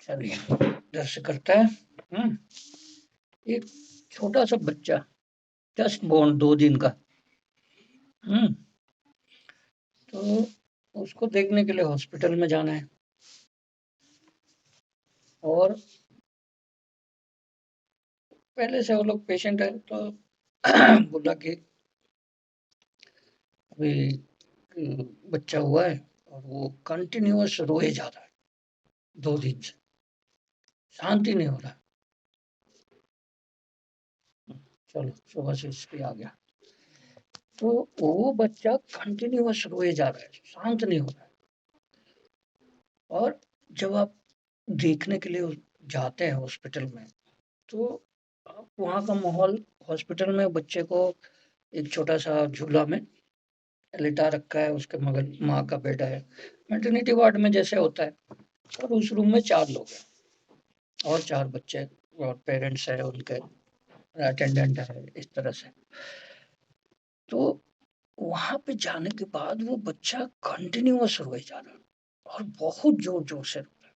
चलिए इधर से करता है। एक छोटा सा बच्चा जस्ट बोर्न 2 दिन का। तो उसको देखने के लिए हॉस्पिटल में जाना है और पहले से वो लोग पेशेंट है तो बोला कि अभी बच्चा हुआ है और वो कंटिन्यूअस रोए जा रहा है 2 दिन से, शांति नहीं हो रहा। चलो सुबह से इस पे आ गया। तो वो बच्चा कंटिन्यूअस रोए जा रहा है, शांत नहीं हो रहा है। और जब आप देखने के लिए जाते हैं हॉस्पिटल में, तो आप वहाँ का माहौल, हॉस्पिटल में बच्चे को एक छोटा-सा झूला में लिटा रखा है, उसके मगल माँ का बेड है। मैटरनिटी वार्ड में जैसे होता है, और उस रूम में 4 लोग हैं और 4 बच्चे और पेरेंट्स हैं उनके, अटेंडेंट है, इस तरह से। तो वहाँ पे जाने के बाद वो बच्चा कंटिन्यूअस रोए जा रहा है और बहुत ज़ोर-ज़ोर से रो रहा है।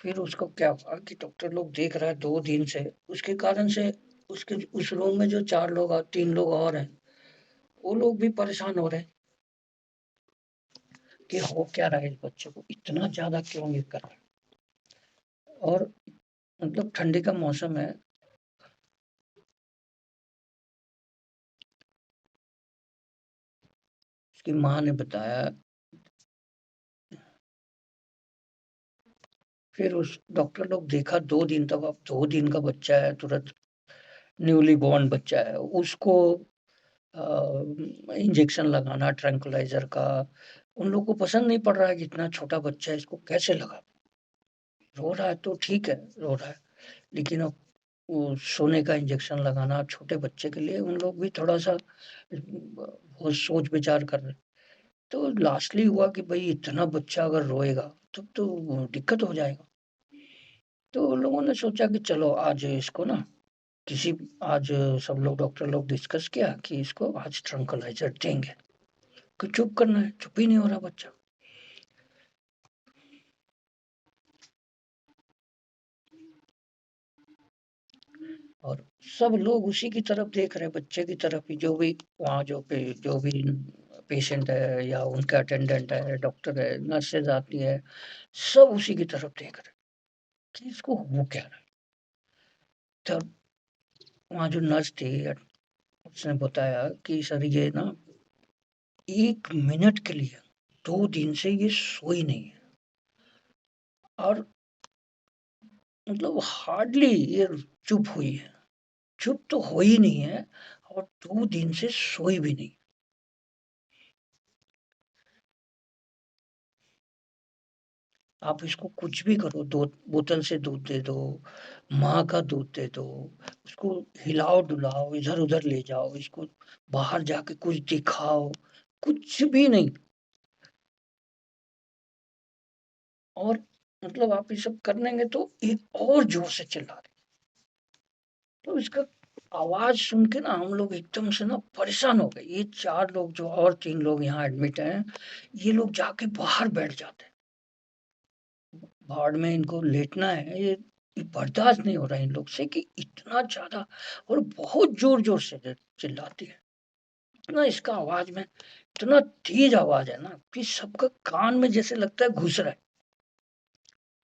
फिर उसको क्या हुआ कि डॉक्टर लोग देख रहा है 2 दिन से, उसके कारण से उसके उस रूम में जो 4 लोग 3 लोग और हैं, वो लोग भी परेशान हो रहे हैं कि हो क्या रहा है इस बच्चे को, इतना ज़्यादा क्यों ये कर रहा है। और मतलब ठंडी का मौसम है। उसकी माँ ने बताया। फिर उस डॉक्टर लोग देखा 2 दिन तक, अब 2 दिन का बच्चा है, तुरंत न्यूली बॉर्न बच्चा है, उसको इंजेक्शन लगाना ट्रैंक्विलाइज़र का, उन लोगों को पसंद नहीं पड़ रहा है कि इतना छोटा बच्चा है, इसको कैसे लगा। रो रहा है तो ठीक है, रो रहा है, लेकिन अब वो सोने का इंजेक्शन लगाना छोटे बच्चे के लिए, उन लोग भी थोड़ा-सा बहुत सोच विचार कर रहे हैं। तो लास्टली हुआ कि भई इतना बच्चा अगर रोएगा, तब तो दिक्कत हो जाएगा। तो उन लोगों ने सोचा कि चलो आज इसको ना किसी आज सब लोग डॉक्टर लोग डिस्कस किया कि इसको आज ट्रैंक्विलाइज़र देंगे, कि चुप करना है, चुप ही नहीं हो रहा बच्चा। और सब लोग उसी की तरफ देख रहे हैं, बच्चे की तरफ ही, जो भी वहाँ जो भी पेशेंट है या उनका अटेंडेंट है, डॉक्टर है, नर्सेज़ आती है, सब उसी की तरफ देख रहे हैं कि इसको हो क्या रहा है। तब वहाँ जो नर्स थी, उसने बताया कि सर ये ना 1 मिनट के लिए 2 दिन से ये सोई नहीं है और मतलब हार्डली ये चुप हुई है। चुप तो हो ही नहीं है और 2 दिन से सोई भी नहीं। आप इसको कुछ भी करो, दो बोतल से दूध दे दो, माँ का दूध दे दो, उसको हिलाओ-डुलाओ, इधर-उधर ले जाओ, इसको बाहर जाके कुछ दिखाओ, कुछ भी नहीं। और मतलब आप ये सब कर लेंगे तो ये और ज़ोर से चिल्ला रही। तो इसका आवाज़ सुन के ना हम लोग एकदम से ना परेशान हो गए। ये 4 लोग जो और 3 लोग यहाँ एडमिट हैं, ये लोग जाके बाहर बैठ जाते हैं। वार्ड में इनको लेटना है, ये बर्दाश्त नहीं हो रहा है इन लोग से कि इतना ज़्यादा और बहुत ज़ोर-ज़ोर से चिल्लाती है। इतना इसका आवाज़ में इतना तेज़ आवाज़ है ना कि सबका कान में जैसे लगता है घुस रहा है।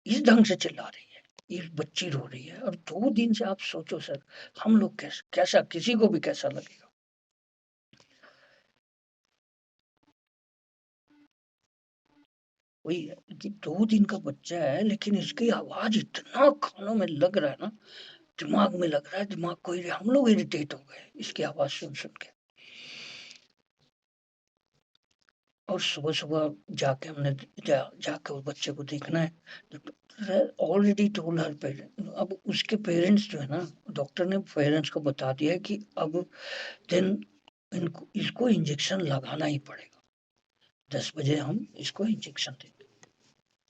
इस ढंग से चिल्ला रही है, ये बच्ची रो रही है और 2 दिन से आप सोचो सर, हम लोग कैसा किसी को भी कैसा लगेगा। वही है कि 2 दिन का बच्चा है लेकिन इसकी आवाज़ इतना कानों में लग रहा है ना, दिमाग में लग रहा है, दिमाग को हम लोग इरिटेट हो गए इसकी आवाज़ सुन-सुन के। और सुबह-सुबह जाके हमने जाके उस बच्चे को देखना है, तो ऑलरेडी टोल्ड हर पेरेंट, अब उसके पेरेंट्स जो है ना, डॉक्टर ने पेरेंट्स को बता दिया है कि अब देन इनको इसको इंजेक्शन लगाना ही पड़ेगा। 10 बजे हम इसको इंजेक्शन देंगे।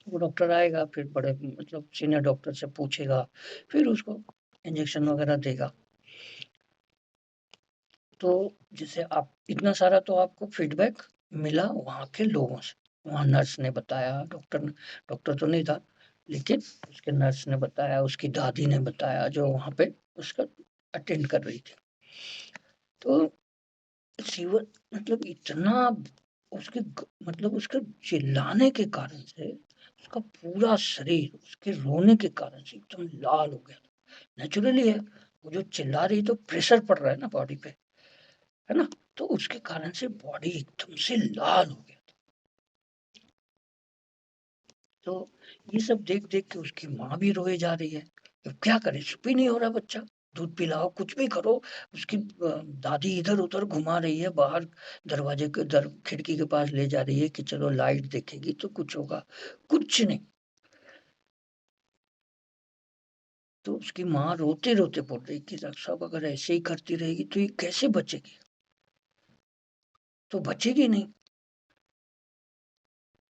वो डॉक्टर आएगा फिर बड़े मतलब सीनियर डॉक्टर से पूछेगा, फिर उसको इंजेक्शन वगैरह देगा। तो जैसे आप इतना सारा तो आपको फीडबैक मिला वहाँ के लोगों से, वहाँ नर्स ने बताया, डॉक्टर तो नहीं था, लेकिन उसके नर्स ने बताया, उसकी दादी ने बताया, जो वहाँ पे उसका अटेंड कर रही थी। तो जीवन मतलब इतना मतलब उसके चिल्लाने के कारण से उसका पूरा शरीर उसके रोने के कारण से एकदम लाल हो गया था। नेचुरली है, वो जो चिल्ला रही तो प्रेशर पड़ रहा है ना बॉडी पे, है ना, तो उसके कारण से बॉडी एकदम से लाल हो गया था। तो ये सब देख देख के उसकी माँ भी रोए जा रही है। अब क्या करे, चुप ही नहीं हो रहा बच्चा, दूध पिलाओ कुछ भी करो। उसकी दादी इधर उधर घुमा रही है, बाहर दरवाजे के खिड़की के पास ले जा रही है कि चलो लाइट देखेगी तो कुछ होगा, कुछ नहीं। तो उसकी माँ रोते रोते बोल रही कि डॉक्टर साहब अगर ऐसे ही करती रहेगी तो ये कैसे बचेगी, तो बचेगी नहीं।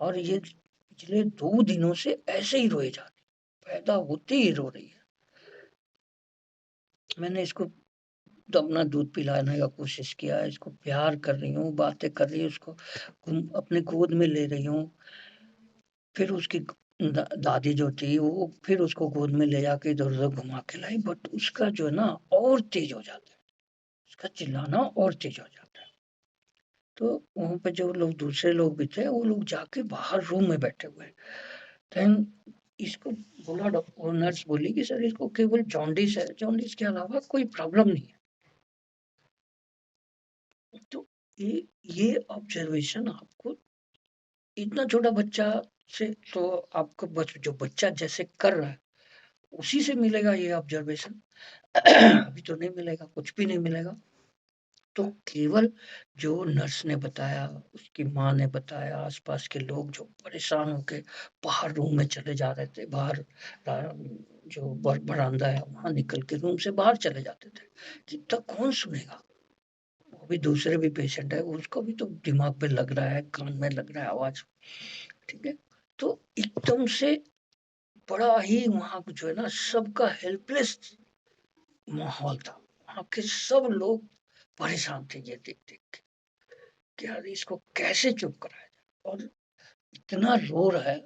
और ये पिछले 2 दिनों से ऐसे ही रोए जा रही, पैदा होते ही रो रही है। मैंने इसको तो अपना दूध पिलाने का कोशिश किया है, इसको प्यार कर रही हूँ, बातें कर रही हूँ, उसको अपने गोद में ले रही हूँ। फिर उसकी दादी जो थी वो फिर उसको गोद में ले जाके इधर उधर घुमा के लाई, बट उसका जो है ना और तेज हो जाता है, उसका चिल्लाना और तेज हो जाता है। तो वहां पे जो लोग दूसरे लोग भी थे वो लोग जाके बाहर रूम में बैठे हुए। देन इसको बोला, डॉक्टर नर्स बोली कि सर इसको केवल जॉन्डिस है, जॉन्डिस के अलावा कोई प्रॉब्लम नहीं है। तो ये ऑब्जर्वेशन आपको इतना छोटा बच्चा से तो आपको जो बच्चा जैसे कर रहा है उसी से मिलेगा ये ऑब्जर्वेशन। अभी तो नहीं मिलेगा, कुछ भी नहीं मिलेगा। तो केवल जो नर्स ने बताया, उसकी माँ ने बताया, आसपास के लोग जो परेशान होके बाहर रूम में चले जा रहे थे, बाहर जो बरामदा है वहां निकल के रूम से बाहर चले जाते थे कि तक कौन सुनेगा। वो भी दूसरे भी पेशेंट है, उसको भी तो दिमाग पे लग रहा है, कान में लग रहा है आवाज, ठीक है। तो एकदम से बड़ा ही वहां जो है ना सबका हेल्पलेस माहौल था। वहां के सब लोग परेशान थे ये देख देख के कि यार इसको कैसे चुप कराया जाए, और इतना रो रहा है।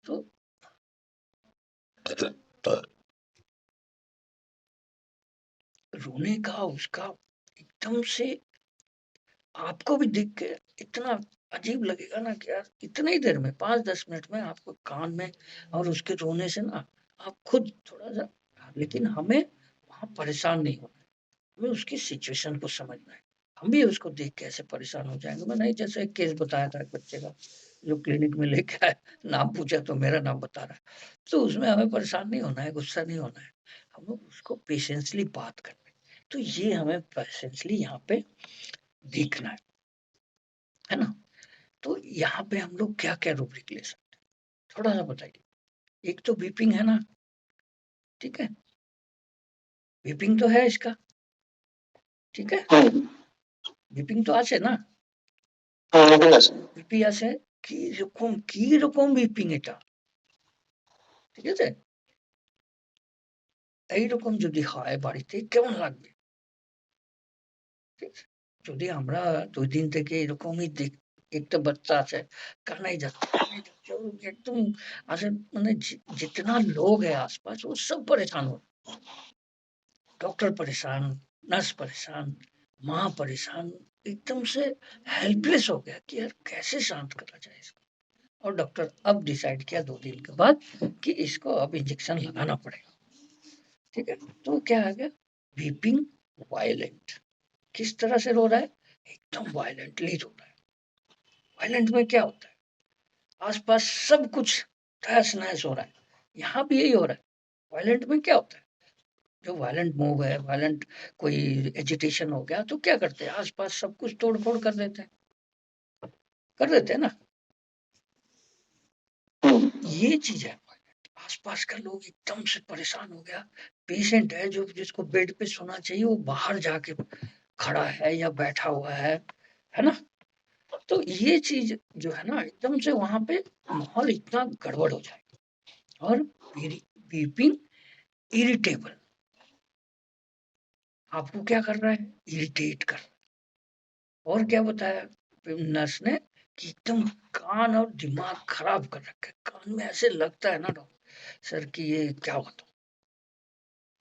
तो रोने का उसका एकदम से आपको भी देख के इतना अजीब लगेगा ना कि यार इतनी ही देर में 5-10 मिनट में आपको कान में और उसके रोने से ना आप खुद थोड़ा सा, लेकिन हमें वहां परेशान नहीं होना है, हमें उसकी सिचुएशन को समझना है। हम भी उसको देख के ऐसे परेशान हो जाएंगे। मैंने जैसे एक केस बताया था एक बच्चे का जो क्लिनिक में लेके आया, नाम पूछा तो मेरा नाम बता रहा है। तो उसमें हमें परेशान नहीं होना है, गुस्सा नहीं होना है, हमें उसको पेशेंसली बात करनी है। तो ये हमें पेशेंसली यहाँ पे देखना है ना। तो यहाँ पे हम लोग क्या क्या रूब्रिक ले सकते हैं, थोड़ा सा बताइए। एक तो वीपिंग है ना, ठीक है, वीपिंग तो है इसका, ठीक है, वीपिंग तो আছে না, বিপি আছে, কি রকম বিপিং এটা, ঠিক আছে, এইরকম যদি হয় বাড়িতে কেমন লাগবে, ঠিক আছে? যদি আমরা 2 দিন থেকে এরকমই একটা বাচ্চা আছে कान्हा ही जाते वो एकदम आसे मैंने जितना लोग है आसपास वो सब परेशान हो, डॉक्टर परेशान, नर्स परेशान, माँ परेशान, एकदम से हेल्पलेस हो गया कि यार कैसे शांत करा जाए इसको। और डॉक्टर अब डिसाइड किया 2 दिन के बाद कि इसको अब इंजेक्शन लगाना पड़ेगा, ठीक है। तो क्या आ गया, वीपिंग वायलेंट, किस तरह से रो रहा है, एकदम वायलेंटली रो रहा है। वायलेंट में क्या होता है, आसपास सब कुछ तहस नहस हो रहा है, यहाँ भी यही हो रहा है। वायलेंट में क्या होता है, जो वायलेंट मूव है, वायलेंट कोई एजिटेशन हो गया तो क्या करते हैं, आसपास सब कुछ तोड़ फोड़ कर देते हैं, कर देते हैं ना। ये चीज है, आसपास का लोग एकदम से परेशान हो गया। पेशेंट है जो जिसको बेड पे सोना चाहिए वो बाहर जाके खड़ा है या बैठा हुआ है ना। तो ये चीज जो है ना एकदम से वहां पे माहौल इतना गड़बड़ हो जाएगा। और बीपिंग इरिटेबल, आपको क्या कर रहा है, इरिटेट कर रहा है। और क्या बताया, नर्स ने कि एकदम कान और दिमाग खराब कर रखे, कान में ऐसे लगता है ना डॉक्टर सर कि ये क्या बताऊं।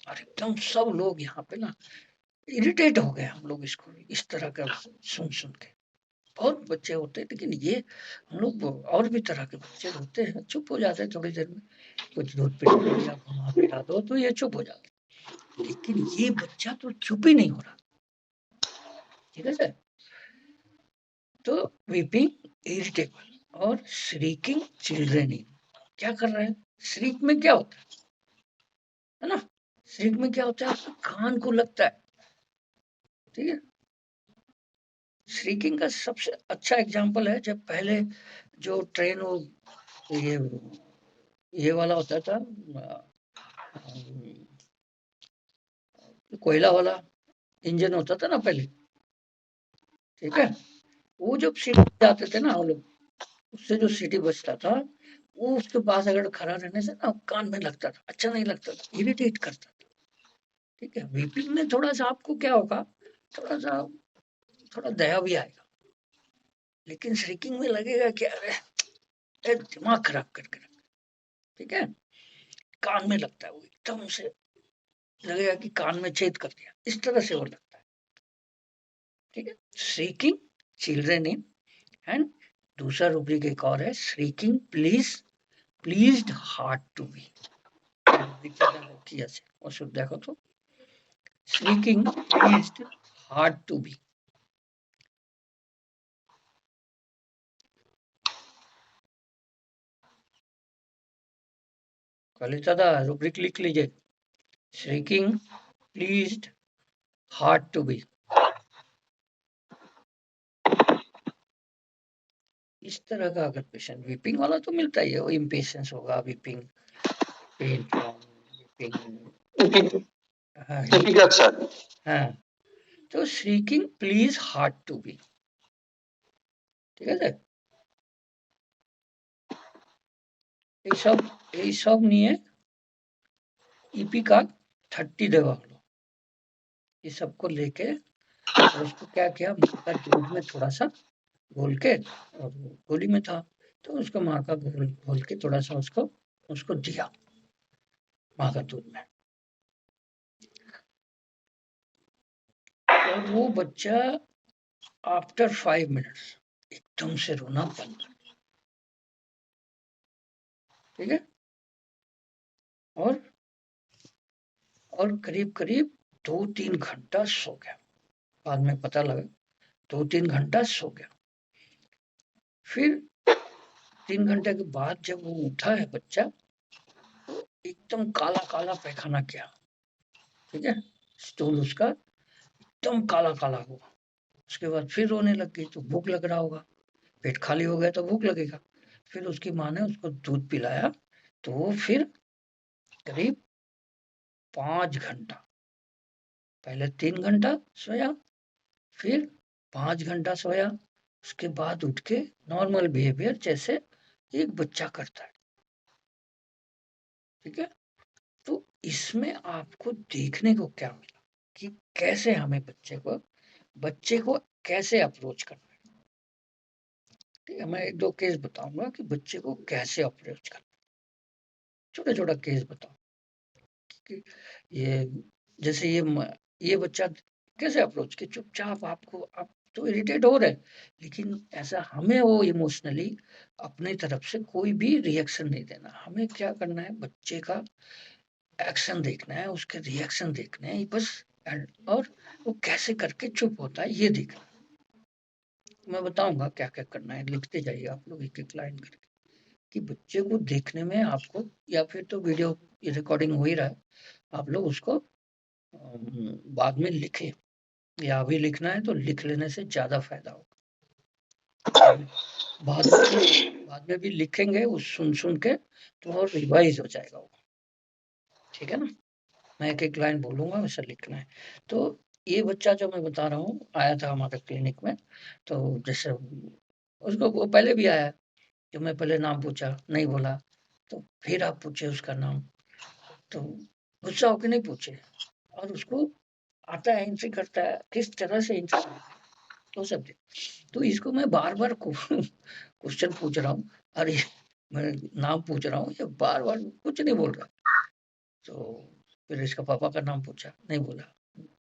और एकदम सब लोग यहाँ पे ना इरिटेट हो गए, हम लोग इसको इस तरह का सुन सुन के। बहुत बच्चे होते हैं, लेकिन ये हम लोग और भी तरह के बच्चे होते हैं, चुप हो जाते हैं थोड़ी देर में, कुछ दूध पिला दो या घुमा पिला दो तो ये चुप हो जाते, लेकिन ये बच्चा तो चुप ही नहीं हो रहा। ठीक है सर। तो वीपिंग, इरिटेबल और श्रीकिंग चिल्ड्रन इन, क्या कर रहे हैं, श्रीक में क्या होता है ना, श्रीक में क्या होता है, आपके कान को लगता है। ठीक है। श्रीकिंग का सबसे अच्छा एग्जांपल है जब पहले जो ट्रेन वो ये ये वाला होता था, कोयला वाला इंजन होता था ना पहले। ठीक है। वो जब सीटी जाते थे ना हम लोग, उससे जो सीटी बजता था, वो उसके पास अगर खड़ा रहने से ना कान में लगता था, अच्छा नहीं लगता था, इरिटेट करता था। ठीक है। वीपिंग में थोड़ा सा आपको क्या होगा, थोड़ा सा थोड़ा दया भी आएगा, लेकिन श्रीकिंग में लगेगा कि अरे दिमाग खराब करके रख। ठीक है। कान में लगता है, वो एकदम से लगेगा कि कान में छेद कर दिया, इस तरह से वो लगता है। ठीक है। श्रीकिंग चिल्ड्रन इन, एंड दूसरा रूब्रिक एक और है, shrieking please pleased hard to be. কি আছে ওষুধ দেখো তো, shrieking pleased hard to be। Kalita दा रूब्रिक लिख लीजिए, shrieking pleased hard to be। इस तरह का अगर पेशेंट, वीपिंग वाला तो मिलता ही है, वो इम्पेशेंस होगा, वीपिंग, पेन फ्रॉम वीपिंग, हाँ, तो shrieking please hard to be. ঠিক আছে। এইসব নিয়ে ईपी का 30 देवा हलो, ये सबको लेके और उसको क्या किया, माँ दूध में थोड़ा सा घोल के, और गोली में था तो उसको माँ का घोल के थोड़ा सा उसको उसको दिया माँ का दूध में, और वो बच्चा आफ्टर 5 मिनट्स एकदम से रोना बंद कर दिया। ठीक है। और करीब करीब 2-3 घंटा सो गया, बाद में पता लगा 2-3 घंटा सो गया। फिर 3 घंटे के बाद जब वो उठा है बच्चा, तो एकदम काला काला पैखाना किया। ठीक है। स्टूल उसका एकदम काला काला हुआ। उसके बाद फिर रोने लग गई, तो भूख लग रहा होगा, पेट खाली हो गया तो भूख लगेगा। फिर उसकी माँ ने उसको दूध पिलाया, तो वो फिर करीब 5 घंटा, पहले 3 घंटा सोया, फिर 5 घंटा सोया, उसके बाद उठ के नॉर्मल बिहेवियर जैसे एक बच्चा करता है। ठीक है। तो इसमें आपको देखने को क्या मिला कि कैसे हमें बच्चे को कैसे अप्रोच करना है। ठीक है। मैं 1-2 केस बताऊंगा कि बच्चे को कैसे अप्रोच करना, छोटा छोटा केस बताऊं कि ये जैसे ये बच्चा कैसे अप्रोच कि चुपचाप आपको, आप तो इरिटेट हो रहे, लेकिन ऐसा हमें वो इमोशनली अपनी तरफ से कोई भी रिएक्शन नहीं देना, हमें क्या करना है, बच्चे का एक्शन देखना है, उसके रिएक्शन देखने हैं बस, और वो कैसे करके चुप होता है ये देखना। मैं बताऊंगा क्या क्या करना है, लिखते जाइए आप लोग एक एक लाइन करके, कि बच्चे को देखने में आपको, या फिर तो वीडियो रिकॉर्डिंग हो ही रहा है, आप लोग उसको बाद में लिखें, या अभी लिखना है तो लिख लेने से ज्यादा फायदा होगा। बाद में भी लिखेंगे उस सुन सुन के, तो और रिवाइज हो जाएगा वो। ठीक है ना। मैं एक एक लाइन बोलूंगा, वैसा लिखना है। तो ये बच्चा जो मैं बता रहा हूँ आया था हमारे क्लिनिक में, तो जैसे उसको वो पहले भी आया, जो मैं पहले नाम पूछा नहीं बोला, तो फिर आप पूछे उसका नाम, तो गुस्सा होकर नहीं पूछे, और उसको आता है, एंट्री करता है, किस तरह से एंट्री करता है, वो सब तो इसको मैं बार-बार क्वेश्चन पूछ रहा हूँ, अरे मैं नाम पूछ रहा हूँ, ये बार-बार कुछ नहीं बोल रहा। तो फिर इसका पापा का नाम पूछा, नहीं बोला।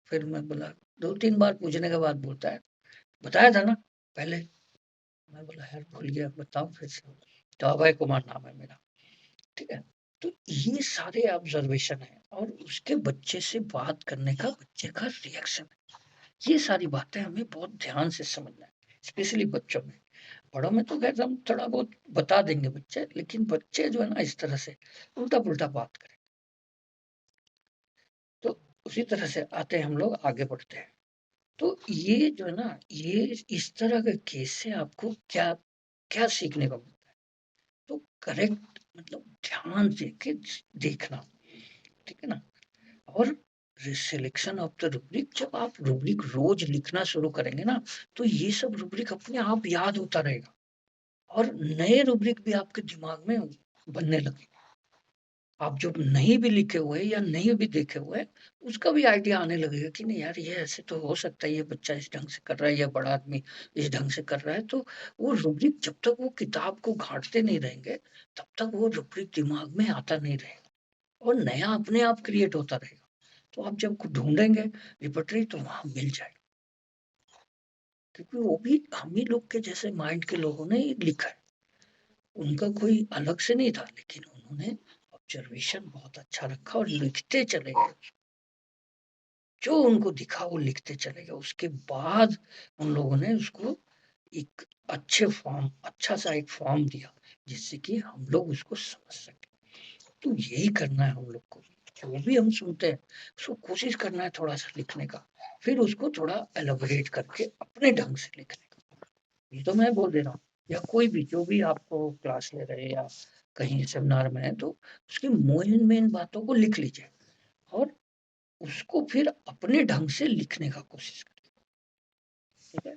फिर मैं बोला 2-3 बार पूछने के बाद बोलता है, "बताया था ना पहले।" मैं बोला, "यार भूल गया, बताओ फिर से।" तो अभय कुमार नाम है मेरा, ठीक है? तो ये सारे ऑब्जर्वेशन हैं और उसके बच्चे से बात करने का बच्चे का रिएक्शन है। ये सारी बातें हमें बहुत ध्यान से समझना है, स्पेशली बच्चों में। बड़ों में तो खैर हम थोड़ा बहुत बता देंगे बच्चे, लेकिन बच्चे जो है ना इस तरह से उल्टा-पुल्टा बात करें। तो उसी तरह से आते हैं हम लोग आगे बढ़ते हैं। तो ये जो है ना, ये इस तरह के केस से आपको क्या क्या सीखने को मिलता है? तो करेक्ट मतलब ध्यान से के देखना, ठीक है ना? और सिलेक्शन ऑफ द रूब्रिक, जब आप रूब्रिक रोज लिखना शुरू करेंगे ना, तो ये सब रूब्रिक अपने आप याद होता रहेगा और नए रूब्रिक भी आपके दिमाग में बनने लगेंगे। आप जो नहीं भी लिखे हुए या नहीं भी देखे हुए, उसका भी आइडिया आने लगेगा कि नहीं यार ये ऐसे तो हो सकता है, ये बच्चा इस ढंग से कर रहा है या बड़ा आदमी इस ढंग से कर रहा है। तो वो रूब्रिक जब तक वो किताब को घाँटते नहीं रहेंगे, तब तक वो रूब्रिक दिमाग में आता नहीं रहेगा और नया अपने आप क्रिएट होता रहेगा। तो आप जब ढूँढेंगे रिpertory तो वहाँ मिल जाएगा। क्योंकि वो भी हम ही लोग के जैसे माइंड के लोगों ने ये लिखा है। उनका कोई अलग से नहीं था, लेकिन उन्होंने ऑब्जर्वेशन बहुत अच्छा रखा और लिखते चले गए। जो उनको दिखा वो लिखते चले गए। उसके बाद उन लोगों ने उसको एक अच्छे फॉर्म अच्छा-सा एक फॉर्म दिया, जिससे कि हम लोग उसको समझ सकें। तो यही करना है हम लोग को। जो भी हम सुनते हैं, उसको कोशिश करना है थोड़ा-सा लिखने का, फिर उसको थोड़ा एलाबोरेट करके अपने ढंग से लिखने का। ये तो मैं बोल दे रहा हूँ या कोई भी जो भी आपको क्लास ले रहे हैं या कहीं सेमिनार में है, तो उसकी मेन-मेन बातों को लिख लीजिए और उसको फिर अपने ढंग से लिखने का कोशिश करिए, ठीक है?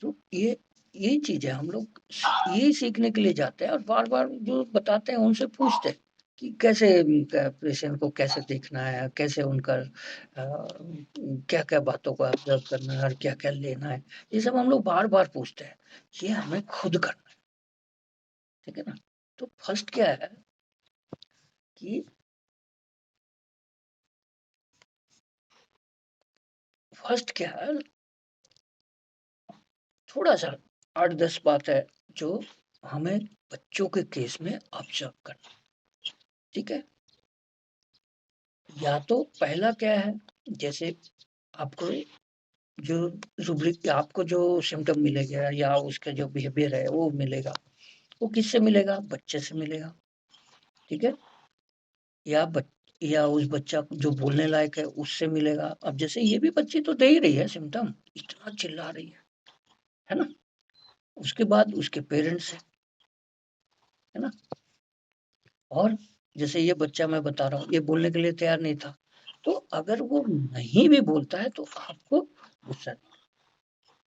तो ये चीज़ है हम लोग यही सीखने के लिए जाते हैं और बार-बार जो बताते हैं उनसे पूछते हैं कि कैसे पेशेंट को कैसे देखना है, कैसे उनका क्या-क्या बातों को ऑब्ज़र्व करना है और क्या-क्या लेना है। ये सब हम लोग बार-बार पूछते हैं। ये हमें खुद करना है, ठीक है ना? तो फर्स्ट क्या है कि फर्स्ट क्या है थोड़ा-सा 8-10 बात है जो हमें बच्चों के केस में ऑब्ज़र्व करना है, ठीक है? या तो पहला क्या है, जैसे आपको जो रूब्रिक आपको जो सिम्पटम मिलेगा या उसका जो बिहेवियर है वो मिलेगा, वो किससे मिलेगा? बच्चे से मिलेगा, ठीक है? या बच या उस बच्चा जो बोलने लायक है उससे मिलेगा। अब जैसे ये भी बच्ची तो दे ही रही है सिम्पटम, इतना चिल्ला रही है ना? उसके बाद उसके पेरेंट्स है ना? और जैसे ये बच्चा मैं बता रहा हूँ, ये बोलने के लिए तैयार नहीं था। तो अगर वो नहीं भी बोलता है तो आपको गुस्सा नहीं,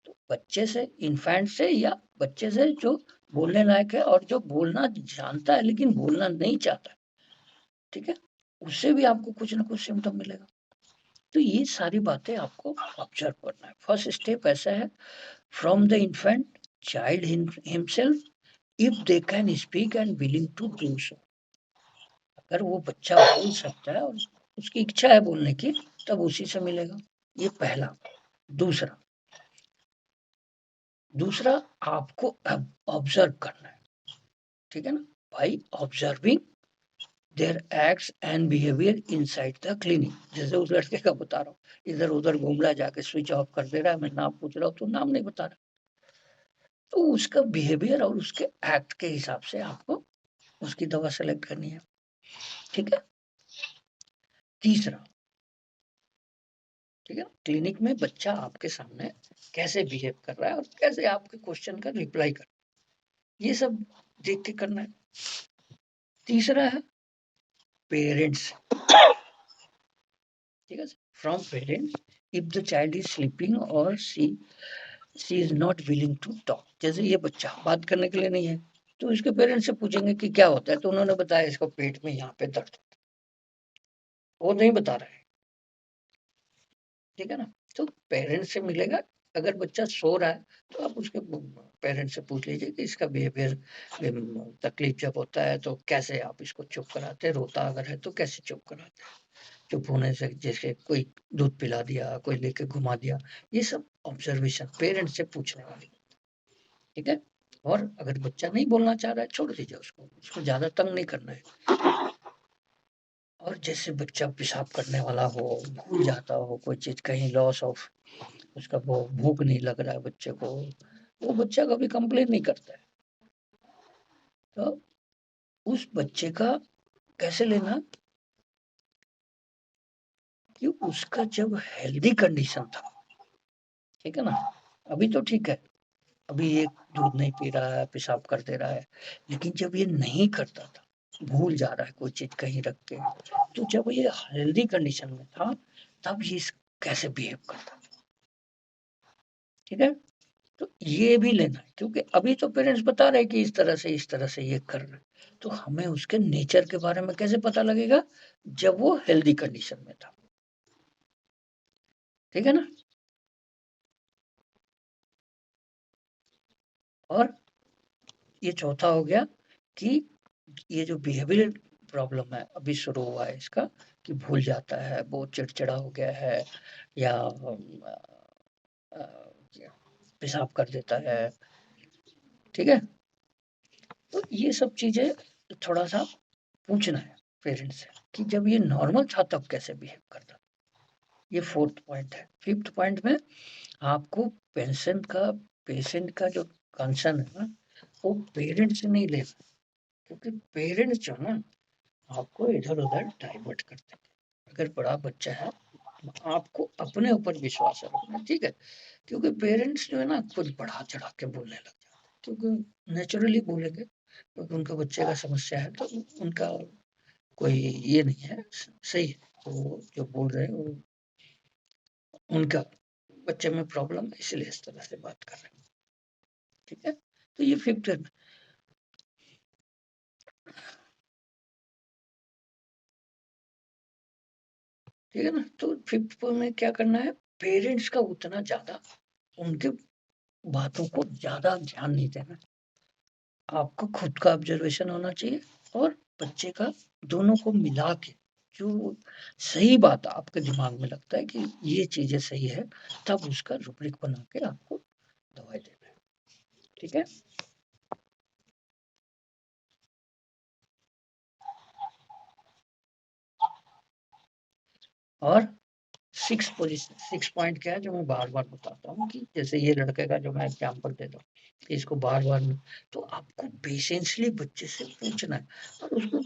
तो बच्चे से इन्फैंट से या बच्चे से जो बोलने लायक है और जो बोलना जानता है लेकिन बोलना नहीं चाहता है, ठीक है? उससे भी आपको कुछ ना कुछ सिम्पटम मिलेगा। तो ये सारी बातें आपको ऑब्ज़र्व करना है। फर्स्ट स्टेप ऐसा है from the infant child himself if they can speak and willing to do so. अगर वो बच्चा बोल सकता है और उसकी इच्छा है बोलने की, तब उसी से मिलेगा। ये पहला। दूसरा दूसरा आपको ऑब्ज़र्व करना है, ठीक है ना? By observing their acts and behaviour inside the clinic. जैसे उस लड़के का बता रहा हूँ, इधर-उधर घूम रहा है, जाके स्विच ऑफ कर दे रहा है, मैं नाम पूछ रहा हूँ तो नाम नहीं बता रहा। तो उसका बिहेवियर और उसके एक्ट के हिसाब से आपको उसकी दवा सेलेक्ट करनी है, ठीक है? तीसरा ठीक है? क्लिनिक में बच्चा आपके सामने कैसे बिहेव कर रहा है और कैसे आपके क्वेश्चन का रिप्लाई कर रहा है, ये सब देख के करना है। तीसरा है पेरेंट्स, ठीक है? From parents if the child is sleeping और she is not willing to talk. जैसे ये बच्चा बात करने के लिए नहीं है, तो इसके पेरेंट्स से पूछेंगे कि क्या होता है, तो उन्होंने बताया इसको पेट में यहाँ पे दर्द होता है। वो नहीं बता रहे हैं, ठीक है ना? तो पेरेंट्स से मिलेगा, अगर बच्चा सो रहा है तो आप उसके पेरेंट्स से पूछ लीजिए कि इसका बिहेवियर तकलीफ जब होता है तो कैसे आप इसको चुप कराते हैं, रोता अगर है तो कैसे चुप कराते हैं? चुप होने से जैसे कोई दूध पिला दिया, कोई लेके घुमा दिया, ये सब ऑब्जर्वेशन पेरेंट्स से पूछने वाली, ठीक है? और अगर बच्चा नहीं बोलना चाह रहा है, छोड़ दीजिए उसको ज़्यादा तंग नहीं करना है। और जैसे बच्चा पेशाब करने वाला हो, भूल जाता हो कोई चीज़, कहीं लॉस ऑफ उसका वो भूख नहीं लग रहा है बच्चे को, वो बच्चा कभी कंप्लेन नहीं करता है। तो उस बच्चे का कैसे लेना कि उसका जब हेल्दी कंडीशन था, ठीक है ना? अभी तो ठीक है, अभी ये दूध नहीं पी रहा है, पेशाब कर दे रहा है, लेकिन जब ये नहीं करता था, भूल जा रहा है कोई चीज़ कहीं रख के, तो जब ये हेल्दी कंडीशन में था, तब ये कैसे बिहेव करता था, ठीक है? तो ये भी लेना है, क्योंकि अभी तो पेरेंट्स बता रहे हैं कि इस तरह से ये कर रहे हैं, तो हमें उसके नेचर के बारे में कैसे पता लगेगा? जब वो हेल्दी कंडीशन में था, ठीक है ना? और ये चौथा हो गया कि ये जो बिहेवियरल प्रॉब्लम है अभी शुरू हुआ है इसका, कि भूल जाता है, बहुत चिड़चिड़ा हो गया है, या अ, पेशाब कर देता है, ठीक है? तो ये सब चीजें थोड़ा सा पूछना है पेरेंट्स से कि जब ये नॉर्मल था तब कैसे बिहेव करता। ये फोर्थ पॉइंट है। फिफ्थ पॉइंट में आपको पेशेंट का जो कंसर्न है ना, वो पेरेंट्स से नहीं लेना, क्योंकि पेरेंट्स जो है ना आपको इधर उधर डाइवर्ट करते हैं। अगर बड़ा बच्चा है तो आपको अपने ऊपर विश्वास रखना है, ठीक है? क्योंकि पेरेंट्स जो है ना कुछ बढ़ा चढ़ा के बोलने लग जाते हैं, क्योंकि नेचुरली बोलेंगे, क्योंकि उनका बच्चे का समस्या है, तो उनका कोई ये नहीं है, सही है, वो जो बोल रहे हैं वो उनका बच्चे में प्रॉब्लम है, इसलिए इस तरह से बात कर रहे हैं, ठीक है? तो ये फिफ्थ है, ठीक है ना? तो फिफ्थ में क्या करना है, पेरेंट्स का उतना ज्यादा उनके बातों को ज़्यादा ध्यान नहीं देना। आपको खुद का ऑब्जर्वेशन होना चाहिए और बच्चे का, दोनों को मिला के जो सही बात आपके दिमाग में लगता है कि ये चीज़ें सही है, तब उसका रूब्रिक बना के आपको दवाई देना है, ठीक है? और सिक्स पॉइंट क्या है जो मैं बार-बार बताता हूँ, कि जैसे ये लड़के का जो मैं एग्ज़ाम्पल देता हूँ, कि इसको बार-बार तो आपको पेशेंसली बच्चे से पूछना है, और उसको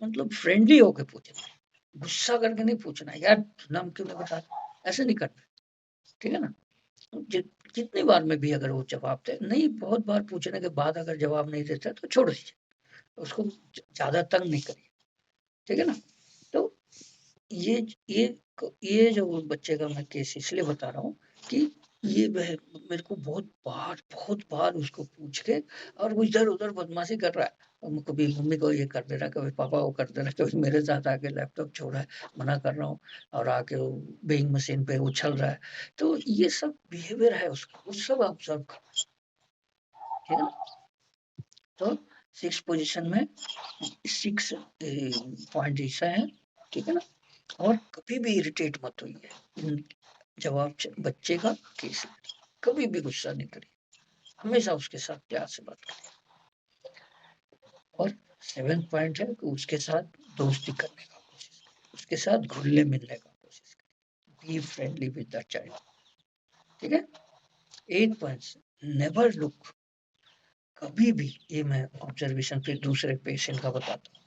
मतलब फ्रेंडली होके पूछना है। गुस्सा करके नहीं पूछना है, यार नाम क्यों नहीं बता रहा? ऐसे नहीं करना, ठीक है ना? जि जितनी बार में भी अगर वो जवाब दे, नहीं बहुत बार पूछने के बाद अगर जवाब नहीं देता है तो छोड़ दीजिए, उसको ज़्यादा तंग नहीं करिए, ठीक है ना? तो ये ये ये जो बच्चे का मैं केस इसलिए बता रहा हूँ कि ये मेरे को बहुत बार उसको पूछ के, और वो इधर-उधर बदमाशी कर रहा है। कभी मम्मी को ये कर दे रहा है, कभी पापा को कर दे रहा है, कभी मेरे साथ आके लैपटॉप छोड़ रहा है, मना कर रहा हूँ, और आके वो बेइंग मशीन पे उछल रहा है। तो ये सब बिहेवियर है उसका, वो सब ऑब्जर्व करना, ठीक है ना? तो 6 पोज़ीशन में 6 पॉइंट ऐसा है, ठीक है ना? और कभी भी इरिटेट मत होइए। जब आप बच्चे का केस ले, कभी भी गुस्सा नहीं करिए, हमेशा उसके साथ प्यार से बात करिए। और 7 पॉइंट है कि उसके साथ दोस्ती करने का कोशिश करिए, उसके साथ घुलने मिलने का कोशिश करिए, be friendly with the child, ठीक है? 8 पॉइंट्स, नेवर लुक, कभी भी, ये मैं ऑब्जर्वेशन फिर दूसरे पेशेंट का बताता हूँ,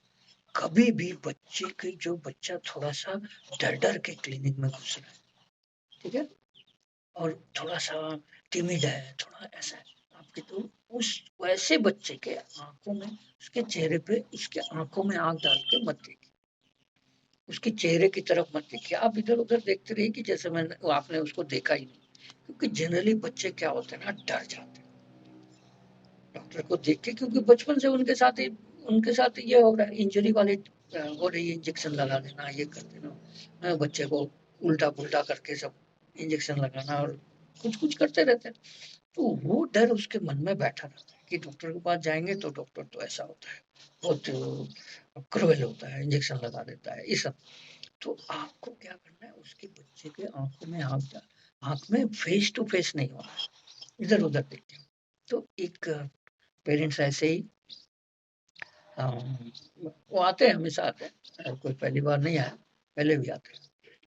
कभी भी बच्चे के जो बच्चा थोड़ा सा डर डर के क्लिनिक में घुस रहा है, ठीक है, और थोड़ा सा टिमिड है, थोड़ा ऐसा है, आपके तो उस वैसे बच्चे के आंखों में, उसके चेहरे पे, उसके आंखों में आंख डाल के मत देखिए, उसके चेहरे की तरफ मत देखिए, आप इधर उधर देखते रहिए कि जैसे मैंने आपने उसको देखा ही नहीं, क्योंकि जनरली बच्चे क्या होते हैं ना, डर जाते हैं डॉक्टर को देख के, क्योंकि बचपन से उनके साथ ये हो रहा है, इंजरी वाली हो रही है, इंजेक्शन लगा देना, ये कर देना, बच्चे को उल्टा पुल्टा करके सब इंजेक्शन लगाना और कुछ-कुछ करते रहते हैं। तो वो डर उसके मन में बैठा रहता है कि डॉक्टर के पास जाएँगे तो डॉक्टर तो ऐसा होता है, बहुत क्रूएल होता है, इंजेक्शन लगा देता है, ये सब। तो आपको क्या करना है, उसके बच्चे के आँख में फेस टू फेस नहीं होना है, इधर-उधर देख के। तो एक पेरेंट्स ऐसे ही अ, वो आते हैं, हमेशा आते हैं, कोई पहली बार नहीं आया, पहले भी आते हैं।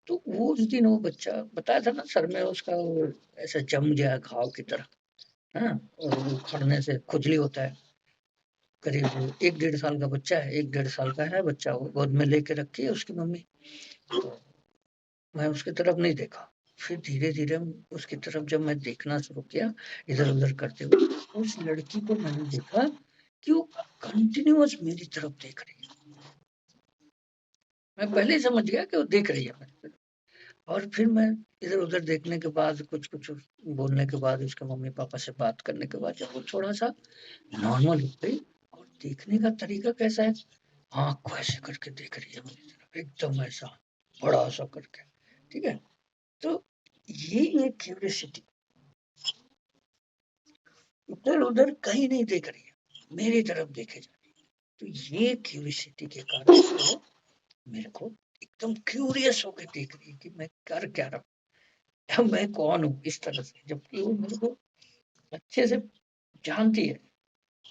तो वो उस दिन वो बच्चा बताया था ना, सर में उसका वो ऐसा जम गया घाव की तरह, हाँ? और वो उखड़ने से खुजली होता है। करीब 1 डेढ़ साल का बच्चा है, 1 डेढ़ साल का है बच्चा, वो गोद में लेके रखी है उसकी मम्मी। तो मैं उसकी तरफ नहीं देखा। फिर धीरे-धीरे उसकी तरफ जब मैं देखना शुरू किया, इधर-उधर करते हुए, उस लड़की को मैंने देखा कि वो कंटीन्यूअस मेरी तरफ देख रही है। मैं पहले ही समझ गया कि वो देख रही है मेरी तरफ। और फिर मैं इधर-उधर देखने के बाद, कुछ-कुछ बोलने के बाद, उसके मम्मी-पापा से बात करने के बाद, जब वो थोड़ा-सा नॉर्मल हो गई और देखने का तरीका कैसा है, आँख को ऐसे करके देख रही है मेरी तरफ, एकदम ऐसा, बड़ा-सा करके, ठीक है? तो ये एक क्यूरियोसिटी, इधर-उधर कहीं नहीं देख रही है, मेरी तरफ देखे जा रही है। तो ये क्यूरियोसिटी के कारण से वो मेरे को एकदम क्यूरियस होके देख रही है कि मैं कर क्या रहा हूँ, मैं कौन हूँ, इस तरह से। जबकि वो मेरे को अच्छे से जानती है,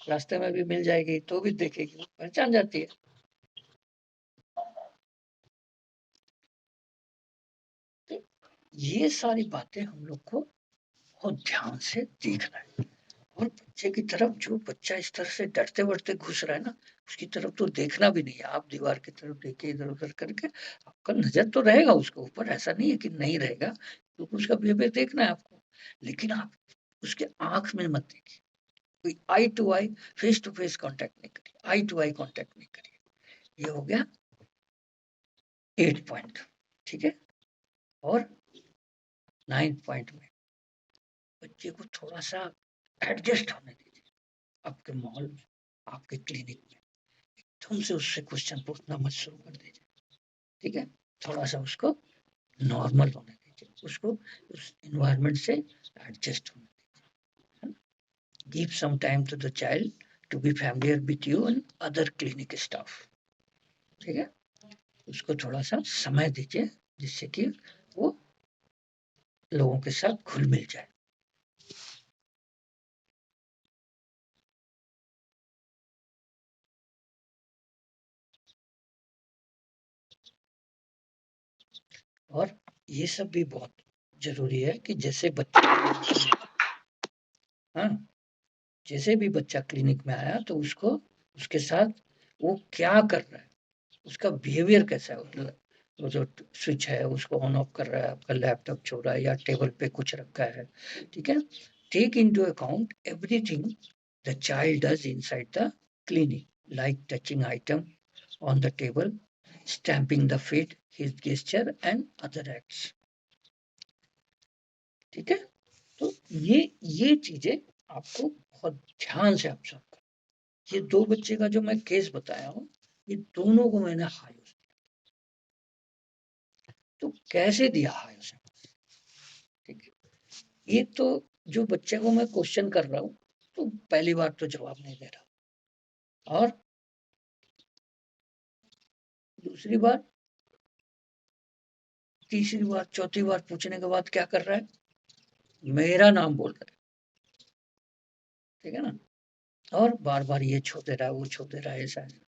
रास्ते में भी मिल जाएगी तो भी देखेगी, वो पहचान जाती है। तो ये सारी बातें हम लोग को बहुत ध्यान से देखना है। और बच्चे की तरफ, जो बच्चा इस तरह से डरते-वरते घुस रहा है ना, उसकी तरफ तो देखना भी नहीं है। आप दीवार की तरफ देखिए, इधर-उधर करके, आपका नज़र तो रहेगा उसके ऊपर, ऐसा नहीं है कि नहीं रहेगा, क्योंकि उसका बिहेवियर देखना है आपको। लेकिन आप उसके आँख में मत देखिए। कोई eye to eye, face to face contact नहीं करिए, आई टू आई कॉन्टैक्ट नहीं करिए। ये हो गया 8 पॉइंट, ठीक है? और 9 पॉइंट में बच्चे को थोड़ा-सा एडजस्ट होने दीजिए, आपके माहौल में, आपके क्लिनिक में। एकदम से उससे क्वेश्चन पूछना मत शुरू कर दीजिए, ठीक है? थोड़ा-सा उसको नॉर्मल होने दीजिए, उसको उस एनवायरनमेंट से एडजस्ट होने दीजिए, है ना? Give some time to the child to be familiar with you and other clinic staff, ठीक है? उसको थोड़ा-सा समय दीजिए, जिससे कि वो लोगों के साथ घुल-मिल जाए। और ये सब भी बहुत ज़रूरी है कि जैसे बच्चे, हाँ, जैसे भी बच्चा क्लिनिक में आया तो उसको, उसके साथ वो क्या कर रहा है, उसका बिहेवियर कैसा है, मतलब वो जो स्विच है उसको ऑन ऑफ कर रहा है, आपका लैपटॉप छू रहा है या टेबल पे कुछ रखा है, ठीक है? Take into account everything the child does inside the clinic, like touching item on the table, stamping the feet, his gesture and other acts, ठीक है? तो ये चीज़ें आपको बहुत ध्यान से ऑब्ज़र्व करना। ये 2 बच्चे का जो मैं केस बताया हूँ, ये दोनों को मैंने हाईएस्ट, तो कैसे दिया हाईएस्ट, ठीक है? एक तो जो बच्चे को मैं क्वेश्चन कर रहा हूँ, तो पहली बार तो जवाब नहीं दे रहा, और दूसरी बार, तीसरी बार, चौथी बार पूछने के बाद क्या कर रहा है? मेरा नाम बोल रहा है, ठीक है ना? और बार-बार ये छू दे रहा है, वो छू दे रहा है, ऐसा है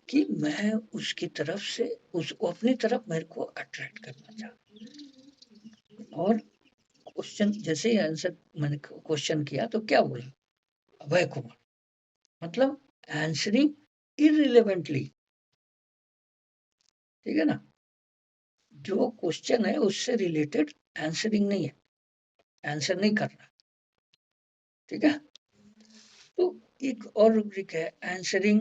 कि मैं उसकी तरफ से, उसको अपनी तरफ मेरे को अट्रैक्ट करना चाहता हूँ। और क्वेश्चन जैसे ही आंसर, मैंने क्वेश्चन किया तो क्या बोला? अभय कुमार, मतलब आंसरिंग इर्रिलेवेंटली, ठीक है ना? जो क्वेश्चन है उससे रिलेटेड आंसरिंग नहीं है, आंसर नहीं करना, ठीक है? तो एक और रूब्रिक है आंसरिंग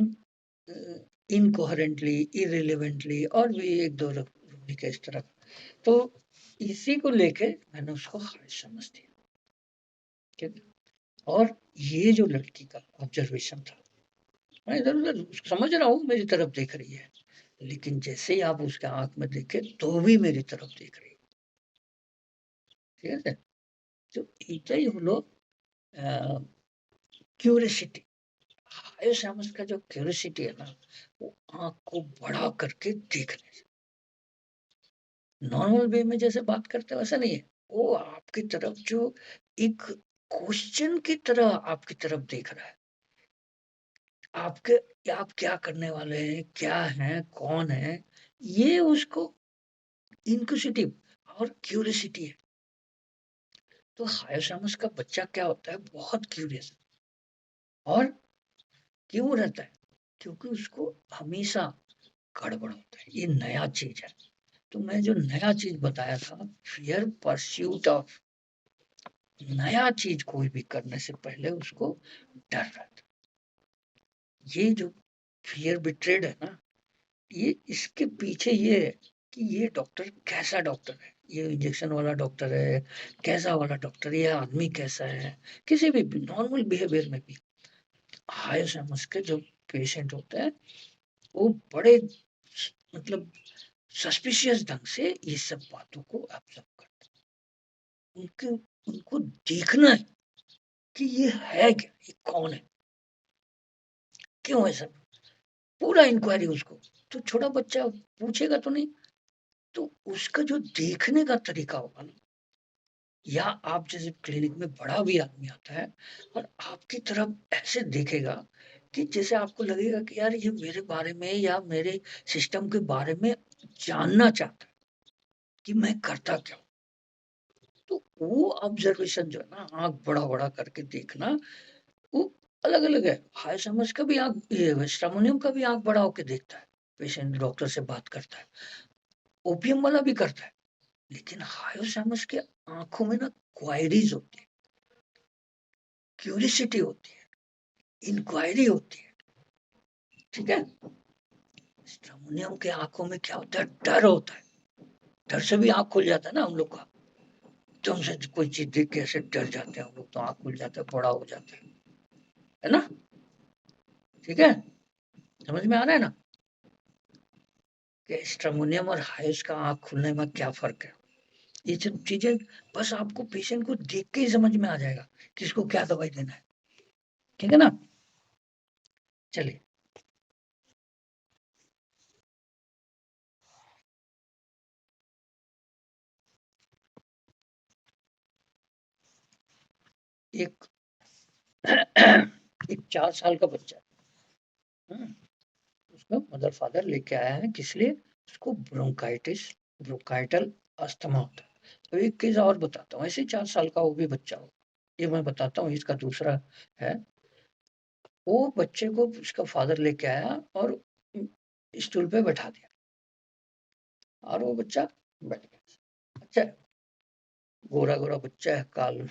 इनकोहेरेंटली, इर्रिलेवेंटली, और भी 1-2 रूब्रिक है इस तरह का। तो इसी को लेके मैंने उसको हार्ड समझ दिया, ठीक है? और ये जो लड़की का ऑब्जर्वेशन था, मैं इधर-उधर समझ रहा हूँ मेरी तरफ देख रही है, लेकिन जैसे ही आप उसके आँख में देखे तो भी मेरी तरफ देख रही है, ঠিক আছে? তো এইটাই হলো क्यूरियोसिटी। हायोसामस का जो क्यूरियोसिटी है ना, वो आँख को बड़ा करके देखने से। नॉर्मल वे में जैसे बात करते हैं वैसा नहीं है। वो आपकी तरफ जो एक क्वेश्चन की तरह आपकी तरफ देख रहा है। आपके आप क्या करने वाले हैं, क्या हैं, कौन है? ये उसको इनक्विसिटिव और क्यूरियोसिटी है। तो हायोसामस का बच्चा क्या होता है, बहुत क्यूरियस और क्यों रहता है? क्योंकि उसको हमेशा गड़बड़ होता है, ये नया चीज़ है। तो मैं जो नया चीज़ बताया था, फियर परस्यूट ऑफ नया चीज़ कोई भी करने से पहले उसको डर रहता है। ये जो फियर बिट्रेड है ना, ये इसके पीछे ये है कि ये डॉक्टर कैसा डॉक्टर है, ये इंजेक्शन वाला डॉक्टर है, कैसा वाला डॉक्टर, ये आदमी कैसा है। किसी भी नॉर्मल बिहेवियर में भी हायर समझ के जो पेशेंट होते हैं, वो बड़े मतलब सस्पिशियस ढंग से ये सब बातों को ऑब्जर्व करते हैं। उनके उनको देखना है कि ये है क्या, ये कौन है, क्यों है सब, पूरा इंक्वायरी उसको। तो छोटा बच्चा पूछेगा तो नहीं, तो उसका जो देखने का तरीका होगा ना, या आप जैसे क्लिनिक में बड़ा भी आदमी आता है और आपकी तरफ ऐसे देखेगा कि जैसे आपको लगेगा कि यार ये मेरे बारे में या मेरे सिस्टम के बारे में जानना चाहता है कि मैं करता क्या हूँ। तो वो ऑब्जर्वेशन जो है ना, आँख बड़ा-बड़ा करके देखना, वो अलग-अलग है। हाय समझ का भी आँख, ये स्ट्रामोनियम का भी आँख बड़ा होके देखता है, पेशेंट डॉक्टर से बात करता है। ओपीएम वाला भी करता है। लेकिन हायोसामस के आँखों में ना क्वायरीज़ होती है, क्यूरियोसिटी होती है, इंक्वायरी होती है, ठीक है? स्ट्रामोनियम के आँखों में क्या होता है? डर होता है। डर से भी आँख खुल जाता है ना हम लोग का। एकदम से कोई चीज़ देख के ऐसे डर जाते हैं हम लोग, तो आँख खुल जाता है, बड़ा हो जाता है ना? ठीक है? समझ में आ रहा है ना? कि स्ट्रामोनियम और हाइस का आँख खुलने में क्या फ़र्क है? ये सब चीज़ें बस आपको पेशेंट को देख के ही समझ में आ जाएगा, किसको क्या दवाई देना है। ठीक है ना? चलिए। एक एक 4 साल का बच्चा है, उसका मदर फादर लेके आया है, किस लिए? उसको ब्रोंकाइटिस, ब्रोंकाइटल अस्थमा होता है। तो एक केस और बताता हूँ, ऐसे ही 4 साल का वो भी बच्चा हो। ये मैं बताता हूँ, इसका दूसरा है। वो बच्चे को उसका फादर लेके आया और स्टूल पे बैठा दिया और वो बच्चा बैठ गया। अच्छा, गोरा-गोरा बच्चा है, काल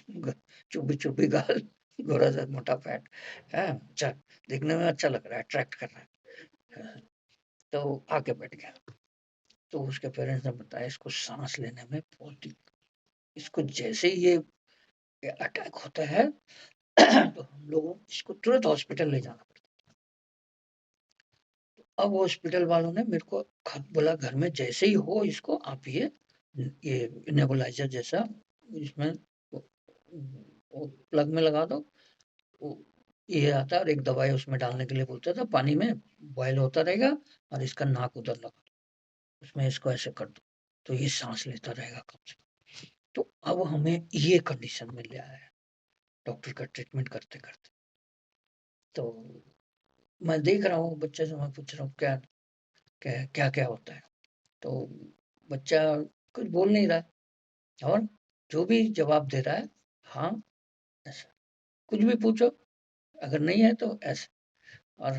चुबी-चुबी गाल, गोरा सा मोटा पैंट, है, अच्छा, दिखने में अच्छा लग रहा है, अट्रैक्ट कर रहा है। तो आके बैठ गया। तो उसके पेरेंट्स ने बताया इसको साँस लेने में बहुत दिक्कत, इसको जैसे ही ये अटैक होता है तो हम लोगों को इसको तुरंत हॉस्पिटल ले जाना पड़ता है। अब हॉस्पिटल वालों ने मेरे को बोला घर में जैसे ही हो इसको आप ये नेबुलाइज़र जैसा इसमें वो वो प्लग में लगा दो। वो ये आता है और एक दवाई उसमें डालने के लिए बोलता था, पानी में बॉयल होता रहेगा और इसका नाक उधर लगा दो, उसमें इसको ऐसे कर दो, तो ये साँस लेता रहेगा कम से कम। तो अब हमें ये कंडीशन में ले आया है, डॉक्टर का ट्रीटमेंट करते-करते। तो मैं देख रहा हूँ बच्चे से, मैं पूछ रहा हूँ क्या क्या क्या-क्या होता है? तो बच्चा कुछ बोल नहीं रहा है और जो भी जवाब दे रहा है, हाँ, ऐसा। कुछ भी पूछो, अगर नहीं है तो ऐसे, और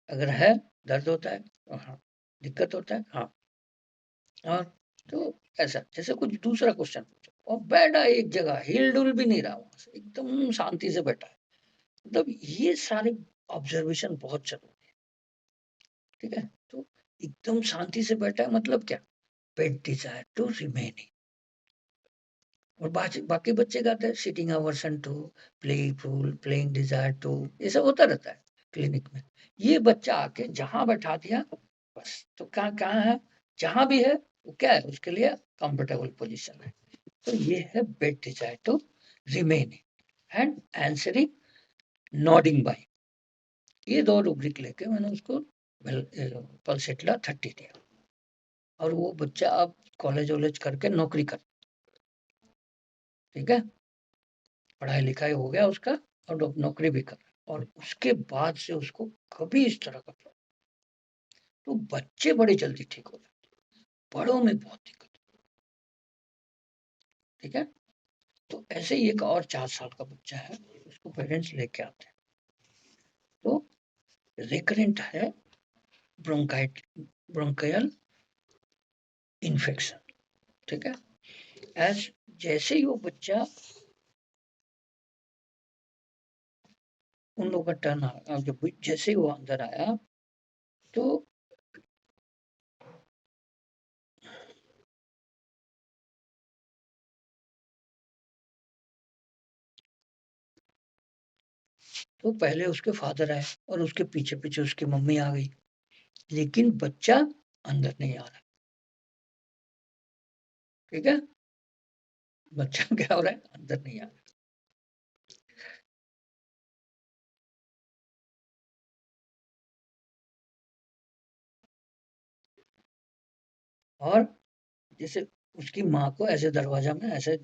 अगर है, दर्द होता है, तो हाँ, दिक्कत होता है, हाँ, और तो ऐसा। जैसे कुछ दूसरा क्वेश्चन पूछो और बैठा एक जगह, हिल-डुल भी नहीं रहा वहाँ से, एकदम शांति से बैठा है। मतलब ये सारे ऑब्जर्वेशन बहुत ज़रूरी है, ठीक है? तो एकदम शांति से बैठा है मतलब क्या? पेट डिज़ायर टू रिमेन, और बाकी बच्चे गाते हैं sitting aversion too, playful, playing desire too, ये सब होता रहता है क्लिनिक में। ये बच्चा आके जहाँ बैठा दिया बस, तो कहाँ कहाँ है? जहाँ भी है वो क्या है उसके लिए कंफर्टेबल पोज़ीशन है। तो ये है bad desire to remain and answering nodding by. ये 2 रूब्रिक लेके मैंने उसको पल्स हिटलर 30 दिया और वो बच्चा अब कॉलेज वॉलेज करके नौकरी कर, ठीक है, पढ़ाई लिखाई हो गया उसका और नौकरी भी कर, और उसके बाद से उसको कभी इस तरह का प्रॉब्लम, तो बच्चे बड़े जल्दी ठीक हो जाते, बड़ों में बहुत दिक्कत, ठीक है। तो ऐसे ही एक और 4 साल का बच्चा है, उसको पेरेंट्स लेके आते हैं, तो रिकरेंट है ब्रोंकाइल इन्फेक्शन, ठीक है। एज जैसे ही वो बच्चा उन लोगों का टर्न जब जैसे ही वो अंदर आया तो पहले उसके फादर आए और उसके पीछे पीछे उसकी मम्मी आ गई, लेकिन बच्चा अंदर नहीं आ रहा, ठीक है। बच्चा क्या हो रहा है, अंदर नहीं आ रहा। और जैसे उसकी माँ को ऐसे दरवाजा में ऐसे,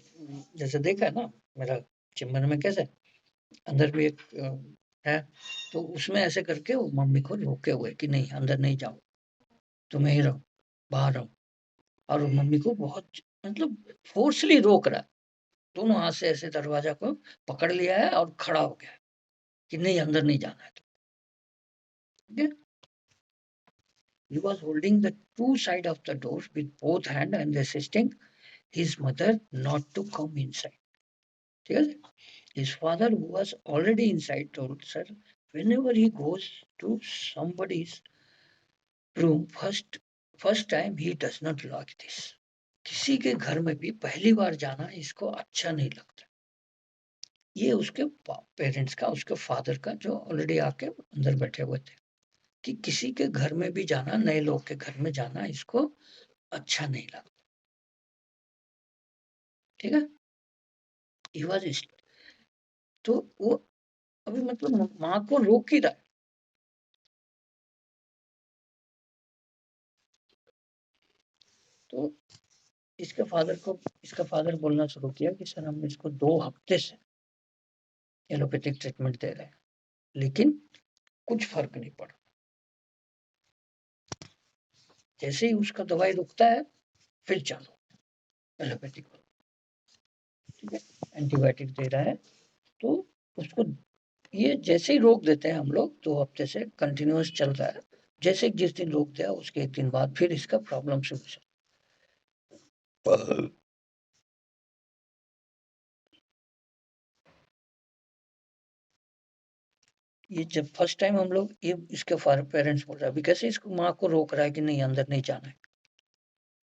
जैसे देखा है ना मेरा चेम्बर में कैसे अंदर भी एक है, तो उसमें ऐसे करके वो मम्मी को रोके हुए कि नहीं अंदर नहीं जाओ, तुम यहीं रहो, बाहर रहो, और वो मम्मी को बहुत मतलब फोर्सली रोक रहा है, दोनों हाथ से ऐसे दरवाजा को पकड़ लिया है और खड़ा हो गया है कि नहीं अंदर नहीं जाना है, ठीक है। He was holding the two side of the door with both hand and assisting his mother not to come inside. ठीक है? His father, who was already inside, told sir, whenever he goes to somebody's room, first time he does not lock this. किसी के घर में भी पहली बार जाना इसको अच्छा नहीं लगता। ये उसके पेरेंट्स का, उसके फादर का, जो ऑलरेडी आके अंदर बैठे हुए थे, कि किसी के घर में भी जाना, नए लोग के घर में जाना इसको अच्छा नहीं लगता, ठीक है। ही वाज, तो वो अभी मतलब माँ को रोक ही रहा है, तो इसका फादर बोलना शुरू किया कि सर हम इसको 2 हफ्ते से एलोपैथिक ट्रीटमेंट दे रहे हैं, लेकिन कुछ फर्क नहीं पड़ा। जैसे ही उसका दवाई रुकता है फिर चालू एलोपैथिक, ठीक है, एंटीबायोटिक दे रहा है, तो उसको ये जैसे ही रोक देते हैं हम लोग, 2 हफ्ते से कंटिन्यूअस चल रहा है, जैसे जिस दिन रोक दिया उसके 1 दिन बाद फिर इसका प्रॉब्लम शुरू से। ये जब फर्स्ट टाइम हम लोग ये इसके पेरेंट्स बोल रहा है, अभी कैसे इसको माँ को रोक रहा है कि नहीं अंदर नहीं जाना है,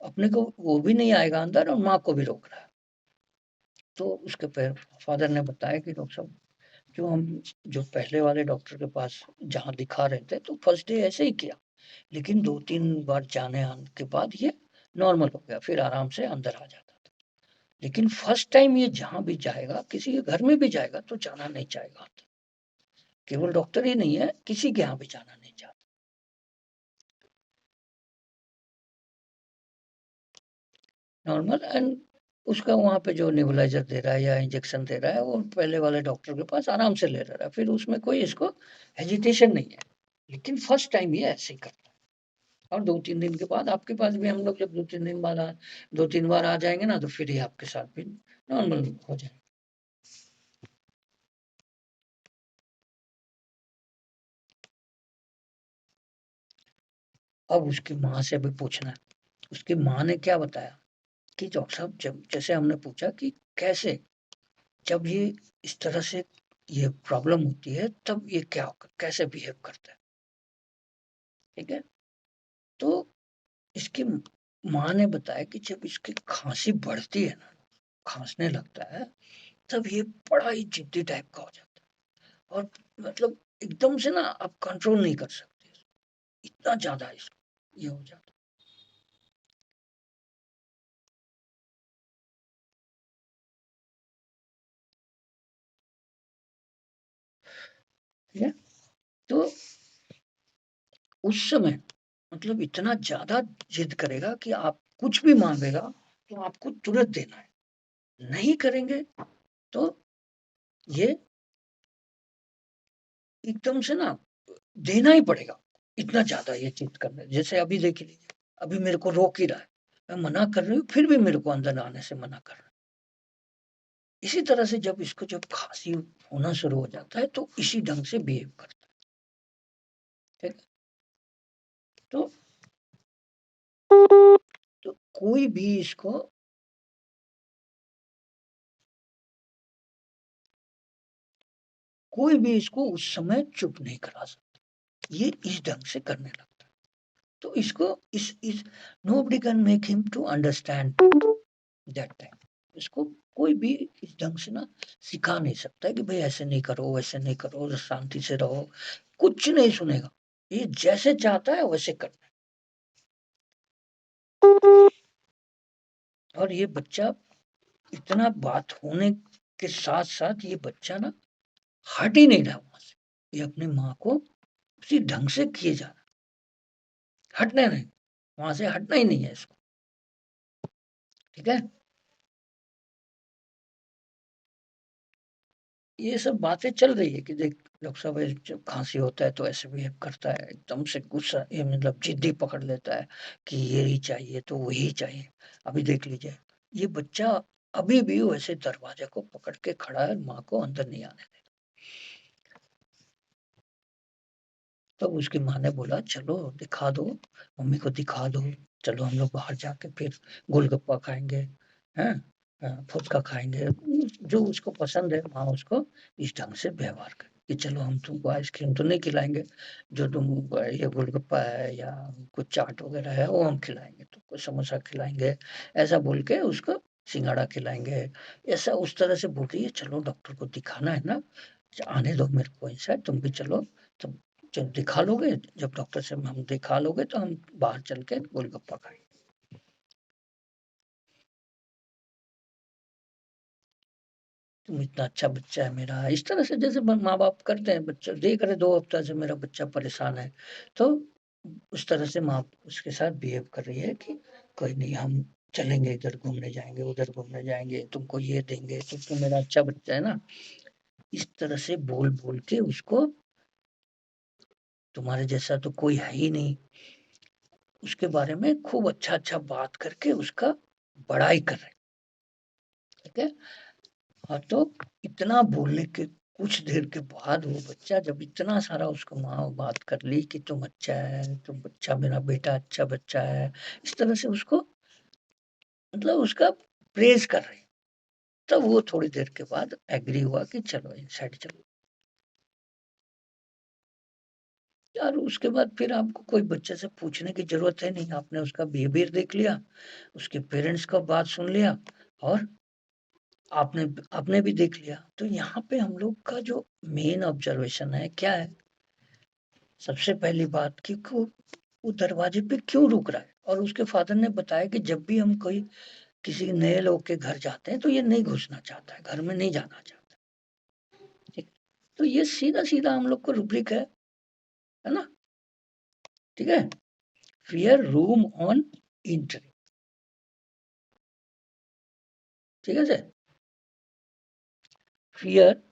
अपने को वो भी नहीं आएगा अंदर और माँ को भी रोक रहा है। तो उसके फादर ने बताया कि डॉक्टर साहब, जो हम जो पहले वाले डॉक्टर के पास जहाँ दिखा रहे थे तो फर्स्ट डे ऐसे ही किया, लेकिन 2-3 बार जाने आने के बाद ये नॉर्मल हो गया, फिर आराम से अंदर आ जाता था। लेकिन फर्स्ट टाइम ये जहाँ भी जाएगा, किसी के घर में भी जाएगा तो जाना नहीं चाहेगा, केवल डॉक्टर ही नहीं है, किसी के यहाँ भी जाना नहीं चाहता। नॉर्मल एंड उसका वहाँ पे जो नेबुलाइज़र दे रहा है या इंजेक्शन दे रहा है, वो पहले वाले डॉक्टर के पास आराम से ले रहा है, फिर उसमें कोई इसको हेजिटेशन नहीं है। लेकिन फर्स्ट टाइम ये ऐसे ही करता है, और 2-3 दिन के बाद आपके पास भी हम लोग जब 2-3 दिन बाद 2-3 बार आ जाएँगे ना, तो फिर ये आपके साथ भी नॉर्मल हो जाएगा। अब उसकी माँ से भी पूछना है, उसकी माँ ने क्या बताया कि डॉक्टर साहब, जब जैसे हमने पूछा कि कैसे, जब ये इस तरह से ये प्रॉब्लम होती है तब ये क्या कैसे बिहेव करता है, ठीक है। तो इसकी माँ ने बताया कि जब इसकी खांसी बढ़ती है ना, खांसने लगता है, तब ये बड़ा ही जिद्दी टाइप का हो जाता है, और मतलब एकदम से ना आप कंट्रोल नहीं कर सकते, इतना ज्यादा इसको ये हो जाता है। ठीक है? तो उस समय मतलब इतना ज़्यादा ज़िद करेगा कि आप कुछ भी माँगेगा, तो आपको तुरंत देना है। नहीं करेंगे, तो ये एकदम से ना देना ही पड़ेगा, इतना ज़्यादा ये ज़िद कर रहा है। जैसे अभी देख लीजिए, अभी मेरे को रोक ही रहा है, मैं मना कर रही हूँ, फिर भी मेरे को अंदर आने से मना कर रहा है। इसी तरह से जब जब खाँसी होना शुरू हो जाता है, तो इसी ढंग से बिहेव करता है, ठीक है? तो तो कोई भी इसको उस समय चुप नहीं करा सकता। ये इस ढंग से करने लगता है। तो इसको इस nobody can make him to understand that time. इसको कोई भी इस ढंग से ना सिखा नहीं सकता है कि भाई ऐसे नहीं करो, वैसे नहीं करो, शांति से रहो। कुछ नहीं सुनेगा। ये जैसे चाहता है वैसे करना है। और ये बच्चा इतना बात होने के साथ-साथ ये बच्चा ना हट ही नहीं रहा वहाँ से। ये अपनी माँ को उसी ढंग से किए जा रहा है। हटना नहीं, वहाँ से हटना ही नहीं है इसको। ठीक है? ये सब बातें चल रही है कि देख डॉक्टर साहब जब खाँसी होता है तो ऐसे बिहेव करता है, एकदम से गुस्सा ये मतलब ज़िद्दी पकड़ लेता है कि ये ही चाहिए तो वही चाहिए। अभी देख लीजिए, ये बच्चा अभी भी वैसे दरवाज़े को पकड़ के खड़ा है, माँ को अंदर नहीं आने दे। तब उसकी माँ ने बोला चलो दिखा दो, मम्मी को दिखा दो, चलो हम लोग बाहर जाके फिर गोलगप्पा खाएँगे, हैं? फुचका खाएँगे। जो उसको पसंद है माँ उसको इस ढंग से व्यवहार करे कि चलो हम तुमको आइसक्रीम तो नहीं खिलाएँगे, जो तुम ये गोलगप्पा है या कुछ चाट वग़ैरह है वो हम खिलाएँगे, तुमको समोसा खिलाएँगे, ऐसा बोल के उसको सिंघाड़ा खिलाएँगे। ऐसा उस तरह से बोल रही है चलो डॉक्टर को दिखाना है ना, आने दो मेरे को ऐसा तुम भी चलो। तो जब दिखा लोगे, जब डॉक्टर से हम दिखा लोगे तो हम बाहर चल के गोलगप्पा खाएँगे। तुम इतना अच्छा बच्चा है मेरा, इस तरह से जैसे माँ-बाप करते हैं, बच्चा देख रहे 2 हफ्ता से मेरा बच्चा परेशान है, तो उस तरह से माँ उसके साथ बिहेव कर रही है कि कोई नहीं हम चलेंगे इधर घूमने जाएँगे, उधर घूमने जाएँगे, तुमको ये देंगे क्योंकि मेरा अच्छा बच्चा है ना। इस तरह से बोल-बोल के उसको तुम्हारे जैसा तो कोई है ही नहीं, उसके बारे में खूब अच्छा-अच्छा बात करके उसका बड़ाई कर रहे हैं, ठीक है? हाँ, तो इतना बोलने के कुछ देर के बाद वो बच्चा जब इतना सारा उसको माँ बात कर ली कि तुम अच्छा है, तुम बच्चा मेरा बेटा अच्छा बच्चा है, इस तरह से उसको मतलब उसका प्रेज़ कर रही। तब वो थोड़ी देर के बाद एग्री हुआ कि चलो इनसाइड चलो। यार उसके बाद फिर आपको कोई बच्चे से पूछने की ज़रूरत है नहीं, आपने उसका बिहेवियर देख लिया, उसके पेरेंट्स का बात सुन लिया और आपने आपने भी देख लिया। तो यहाँ पे हम लोग का जो मेन ऑब्ज़र्वेशन है, क्या है? सबसे पहली बात कि वो दरवाजे पे क्यों रुक रहा है? और उसके फ़ादर ने बताया कि जब भी हम कोई किसी नए लोग के घर जाते हैं, तो ये नहीं घुसना चाहता है, घर में नहीं जाना चाहता, ठीक? तो ये सीधा-सीधा हम लोग को रूब्रिक है ना? ठीक है? फियर रूम ऑन एंट्री, ठीक है sir? Fear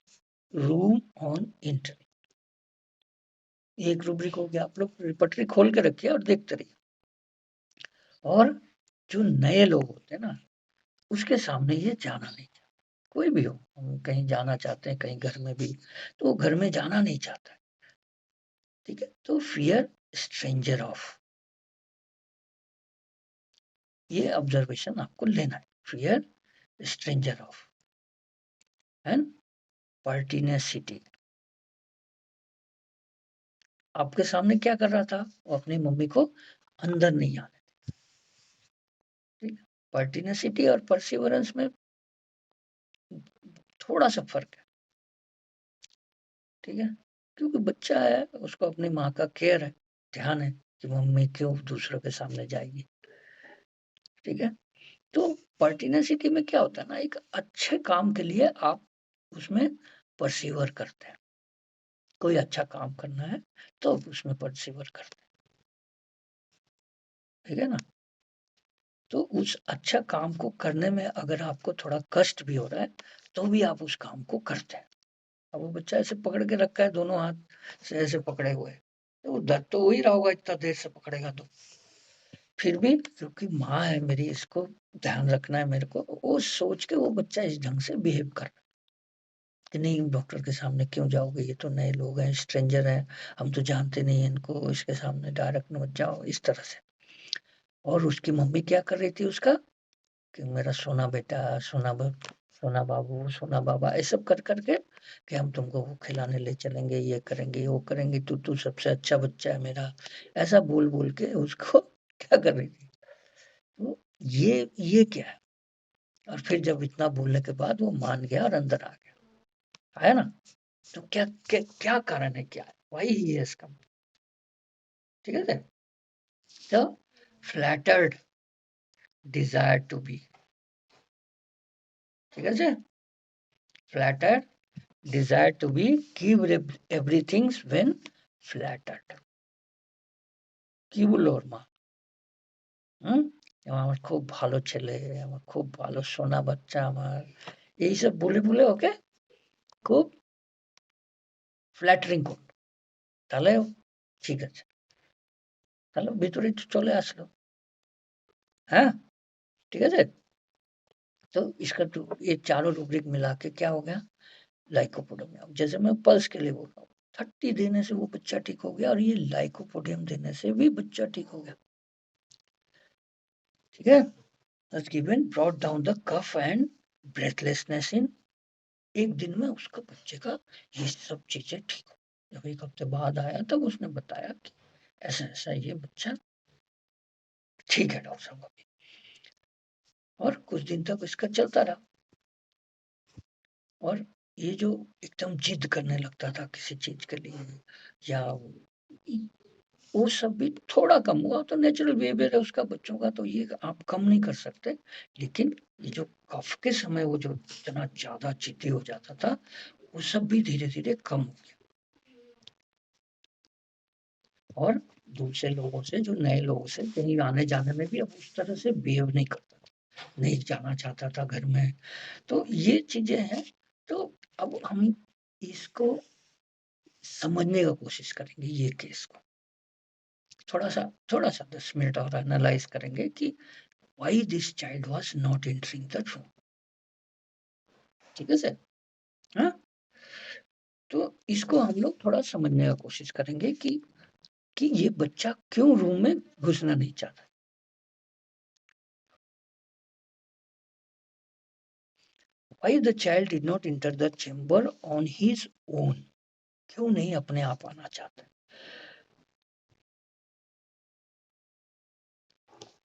room on entry, ये एक रूब्रिक हो गया। आप लोग रिपॉजिटरी खोल के रखिए और देखते रहिए। और जो नए लोग होते हैं ना, उसके सामने ये जाना नहीं चाहिए। कोई भी हो, हम कहीं जाना चाहते हैं, कहीं घर में भी, तो वो घर में जाना नहीं चाहता है, ठीक है? तो फ़ियर स्ट्रेंजर ऑफ, ये ऑब्ज़र्वेशन आपको लेना है। Fear stranger of and pertinacity. आपके सामने क्या कर रहा था? वो अपनी मम्मी को अंदर नहीं आने, ठीक है? पर्टिनेसिटी और परसिवरेंस में थोड़ा-सा फ़र्क है, ठीक है? क्योंकि बच्चा है, उसको अपनी माँ का केयर है, ध्यान है कि मम्मी क्यों दूसरों के सामने जाएगी, ठीक है? तो पर्टिनेसिटी में क्या होता है ना, एक अच्छे काम के लिए आप उसमें परसिवर करते हैं, कोई अच्छा काम करना है तो उसमें परसिवर करते हैं, ठीक है ना? तो उस अच्छा काम को करने में अगर आपको थोड़ा कष्ट भी हो रहा है, तो भी आप उस काम को करते हैं। अब वो बच्चा ऐसे पकड़ के रखा है, दोनों हाथ से ऐसे पकड़े हुए, तो दर्द तो हो ही रहा होगा इतना देर से पकड़ेगा तो। फिर भी क्योंकि माँ है मेरी, इसको ध्यान रखना है मेरे को, वो सोच के वो बच्चा इस ढंग से बिहेव कर रहा है कि नहीं डॉक्टर के सामने क्यों जाओगे, ये तो नए लोग हैं, स्ट्रेंजर हैं, हम तो जानते नहीं हैं इनको, इसके सामने डायरेक्ट मत जाओ, इस तरह से। और उसकी मम्मी क्या कर रही थी उसका, कि मेरा सोना बेटा, सोना बाबू, सोना बाबा, ये सब कर करके कि हम तुमको वो खिलाने ले चलेंगे, ये करेंगे, वो करेंगे, तू सबसे अच्छा बच्चा है मेरा, ऐसा बोल बोल के उसको क्या कर रही थी। तो ये क्या है? और फिर जब इतना बोलने के बाद वो मान गया और अंदर आ गया, है ना? तो क्या कारण है, क्या है, वही ही है इसका, ठीक है सर? तो फ्लैटर्ड डिजायर टू बी, ठीक है sir? Flattered desire to be give everything when flattered, কি বললো ওর মা? হুম? আমার খুব ভালো ছেলে, আমার খুব ভালো সোনা বাচ্চা আমার, এইসব বলে বলে ওকে খুব ফ্ল্যাটারিং করলো, তাহলে ঠিক আছে, তাহলে ভিতরে একটু চলে আসলো, হ্যাঁ, ঠিক আছে? तो इसका तो ये चारों रूब्रिक मिला के क्या हो गया, लाइकोपोडियम। जैसे मैं पल्स के लिए बोल रहा हूँ, 30 देने से वो बच्चा ठीक हो गया, और ये लाइकोपोडियम देने से भी बच्चा ठीक हो गया, ठीक है? has given brought down the cough and breathlessness in, एक दिन में उसका बच्चे का ये सब चीजें ठीक हो। जब एक हफ्ते बाद आया तब उसने बताया कि ऐसा ऐसा ये बच्चा ठीक है डॉक्टर साहब अभी। और कुछ दिन तक इसका चलता रहा, और ये जो एकदम जिद करने लगता था किसी चीज के लिए, या वो सब भी थोड़ा कम हुआ, तो नेचुरल बिहेवियर है उसका बच्चों का, तो ये आप कम नहीं कर सकते। लेकिन ये जो कफ के समय वो जो इतना ज्यादा जिद्दी हो जाता था, वो सब भी धीरे धीरे कम हो गया। और दूसरे लोगों से, जो नए लोगों से कहीं आने जाने में भी अब उस तरह से बिहेव नहीं करता था, नहीं जाना चाहता था घर में। तो ये चीजें हैं। तो अब हम इसको समझने का कोशिश करेंगे, ये केस को थोड़ा सा 10 मिनट और एनालाइज करेंगे कि why this child was not entering the room, ठीक है सर? हाँ, तो इसको हम लोग थोड़ा समझने का कोशिश करेंगे कि ये बच्चा क्यों रूम में घुसना नहीं चाहता। Why the child did not enter the chamber on his own, क्यों नहीं अपने आप आना चाहता।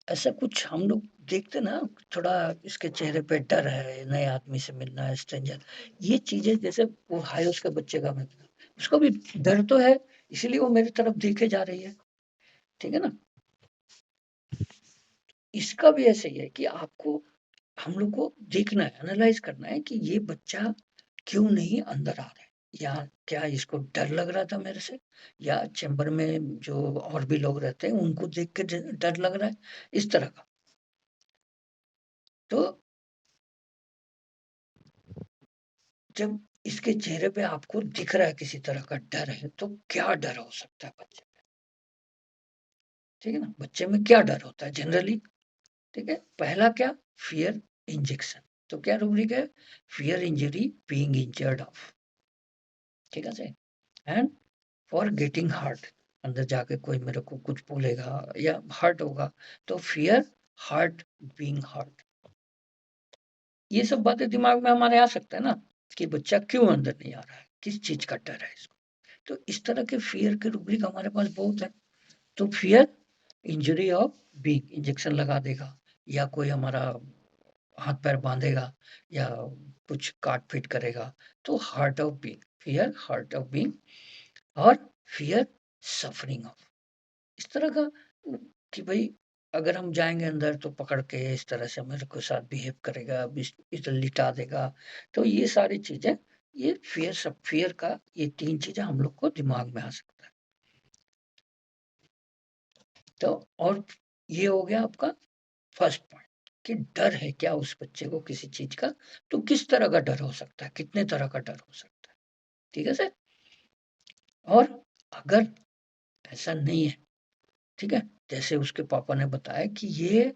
ऐसा कुछ हम लोग देखते ना, थोड़ा इसके चेहरे पे डर है, नए आदमी से मिलना है, स्ट्रेंजर, ये चीजें, जैसे वो हायुस के बच्चे का मैं, उसको भी डर तो है, इसलिए वो मेरी तरफ देखे जा रही है, ठीक है ना? इसका भी ऐसे ही है कि आपको, हम लोग को देखना है, एनालाइज करना है कि ये बच्चा क्यों नहीं अंदर आ रहा है, या क्या इसको डर लग रहा था मेरे से, या चैम्बर में जो और भी लोग रहते हैं उनको देख के डर लग रहा है, इस तरह का। तो जब इसके चेहरे पे आपको दिख रहा है किसी तरह का डर है, तो क्या डर हो सकता है बच्चे में, ठीक है ना? बच्चे में क्या डर होता है जनरली, ठीक है? पहला क्या, फियर इंजेक्शन। तो क्या रूब्रिक है, fear injury, being injured of, ठीक है sir? And for getting hurt, अंदर जाके कोई मेरे को कुछ बोलेगा या हर्ट होगा, तो फियर हर्ट, बीइंग हर्ट। ये सब बातें दिमाग में हमारे आ सकता है ना, कि बच्चा क्यों अंदर नहीं आ रहा है, किस चीज का डर है इसको। तो इस तरह के फियर के रूब्रिक हमारे पास बहुत है। तो fear injury of being, injection लगा देगा, या कोई हमारा हाथ पैर बांधेगा, या कुछ काट पीट करेगा, तो heart of being, fear heart of being. और फियर सफरिंग ऑफ, इस तरह का, कि भाई अगर हम जाएंगे अंदर तो पकड़ के इस तरह से मेरे को साथ बिहेव करेगा, इधर लिटा देगा। तो ये सारी चीजें ये फियर सब फियर का ये 3 चीज़ें हम लोग को दिमाग में आ सकता है। तो और ये हो गया आपका फर्स्ट पॉइंट कि डर है क्या उस बच्चे को किसी चीज़ का, तो किस तरह का डर हो सकता है, कितने तरह का डर हो सकता है। ठीक है सर? और अगर ऐसा नहीं है, ठीक है? जैसे उसके पापा ने बताया कि ये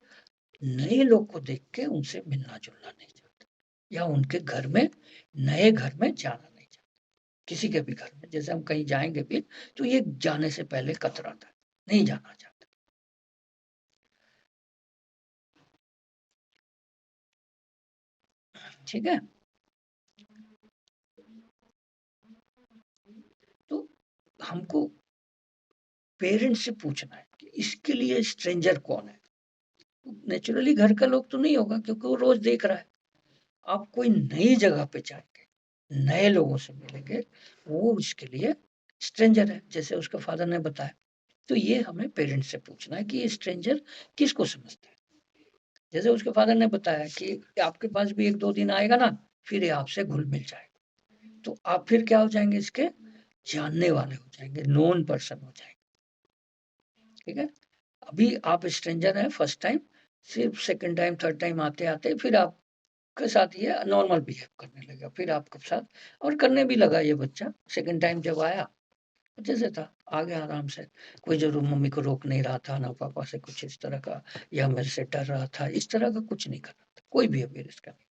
नए लोग को देख के उनसे मिलना-जुलना नहीं चाहता या उनके घर में नए घर में जाना नहीं चाहता। किसी के भी घर में जैसे हम कहीं जाएँगे भी तो ये जाने से पहले कतराता है, नहीं जाना चाहता। ठीक है? तो हमको पेरेंट्स से पूछना है कि इसके लिए स्ट्रेंजर कौन है? नेचुरली घर का लोग तो नहीं होगा क्योंकि वो रोज़ देख रहा है। आप कोई नई जगह पे जाएँगे, नए लोगों से मिलेंगे, वो उसके लिए स्ट्रेंजर है, जैसे उसके फादर ने बताया। तो ये हमें पेरेंट्स से पूछना है कि ये स्ट्रेंजर किसको समझता है? जैसे उसके फादर ने बताया कि आपके पास भी 1-2 दिन आएगा ना, फिर ये आपसे घुल-मिल जाएगा। तो आप फिर क्या हो जाएँगे इसके जानने वाले हो जाएँगे, नोन पर्सन हो जाएँगे। ठीक है? अभी आप स्ट्रेंजर हैं फर्स्ट टाइम, सिर्फ सेकंड टाइम, थर्ड टाइम आते-आते फिर आपके साथ ये नॉर्मल बिहेव करने लगा। फिर आपके साथ और करने भी लगा ये बच्चा। सेकंड टाइम जब आया, अच्छे से था, आ गया आराम से। कोई ज़रूर मम्मी को रोक नहीं रहा था, ना पापा से कुछ इस तरह का या मेरे से डर रहा था, इस तरह का कुछ नहीं कर रहा था। कोई बिहेवियर इसका नहीं।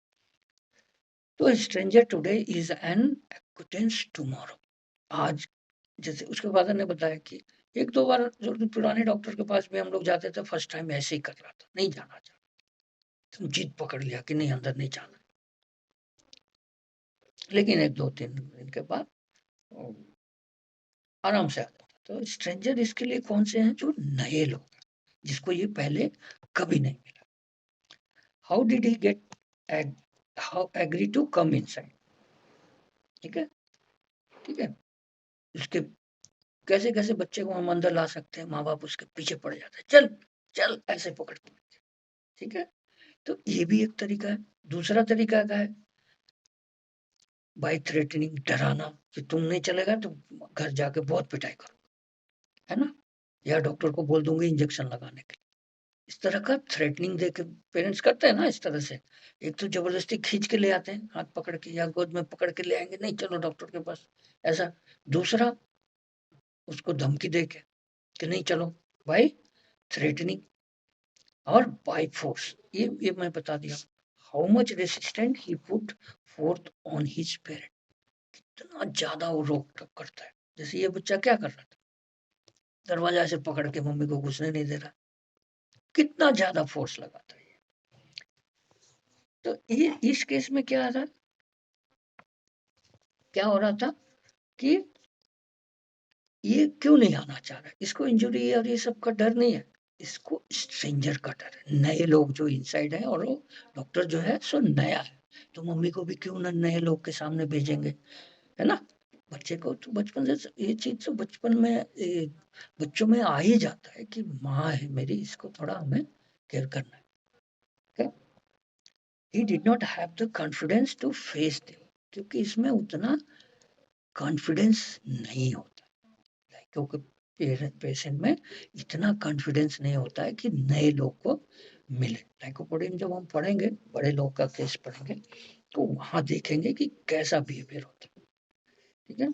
तो stranger today is an acquaintance tomorrow. आज जैसे उसके फादर ने बताया कि 1-2 बार जो पुराने डॉक्टर के पास भी हम लोग जाते थे, फर्स्ट टाइम ऐसे ही कर रहा था, नहीं जाना चाहता। तो जिद पकड़ लिया कि नहीं अंदर नहीं जाना। लेकिन 1-2-3 दिन के बाद वो आराम से आ जाता। तो स्ट्रेंजर इसके लिए कौन से हैं जो नए लोग हैं, जिसको ये पहले कभी नहीं मिला। How did he get egg how agree to come inside. ठीक है? ठीक है? उसके कैसे-कैसे बच्चे को हम अंदर ला सकते हैं, माँ-बाप उसके पीछे पड़ जाते हैं, "चल, चल" ऐसे पकड़ के। ठीक है? तो ये भी एक तरीका है। दूसरा तरीका क्या है? बाय थ्रेटनिंग डराना कि तुम नहीं चलेगा तो घर जाके बहुत पिटाई करूँगा, है ना? या डॉक्टर को बोल दूँगी इंजेक्शन लगाने के लिए। इस तरह का थ्रेटनिंग देके पेरेंट्स करते हैं ना इस तरह से। एक तो ज़बरदस्ती खींच के ले आते हैं, हाथ पकड़ के या गोद में पकड़ के ले आएँगे, नहीं चलो डॉक्टर के पास, ऐसा। दूसरा उसको धमकी दे के कि नहीं चलो, बाय थ्रेटनिंग और बाय फोर्स। ये मैं बता दिया। How much resistant he put fourth on his parents. इतना ज़्यादा वो रोक-टोक करता है। जैसे ये बच्चा क्या कर रहा था? दरवाज़ा ऐसे पकड़ के मम्मी को घुसने नहीं दे रहा। कितना ज़्यादा फ़ोर्स लगाता है ये। तो ये इस केस में क्या हो रहा था कि ये क्यों नहीं आना चाह रहा है? इसको इंजुरी और ये सब का डर नहीं है। इसको स्ट्रेंजर का डर है। नए लोग जो इनसाइड हैं और वो डॉक्टर जो है सो नया है। तो मम्मी को भी क्यों ना नए लोग के सामने भेजेंगे, है ना? बच्चे को तो बचपन से ये चीज़ तो बचपन में बच्चों में आ ही जाता है कि माँ है मेरी, इसको थोड़ा हमें केयर करना है। Okay? He did not have the confidence to face them क्योंकि इसमें उतना कॉन्फिडेंस नहीं होता। क्योंकि पेशेंट में इतना कॉन्फिडेंस नहीं होता है कि नए लोग को मिले। लाइकोपोडियम जब हम पढ़ेंगे, बड़े लोग का केस पढ़ेंगे, तो वहाँ देखेंगे कि कैसा बिहेवियर होता है। ठीक है?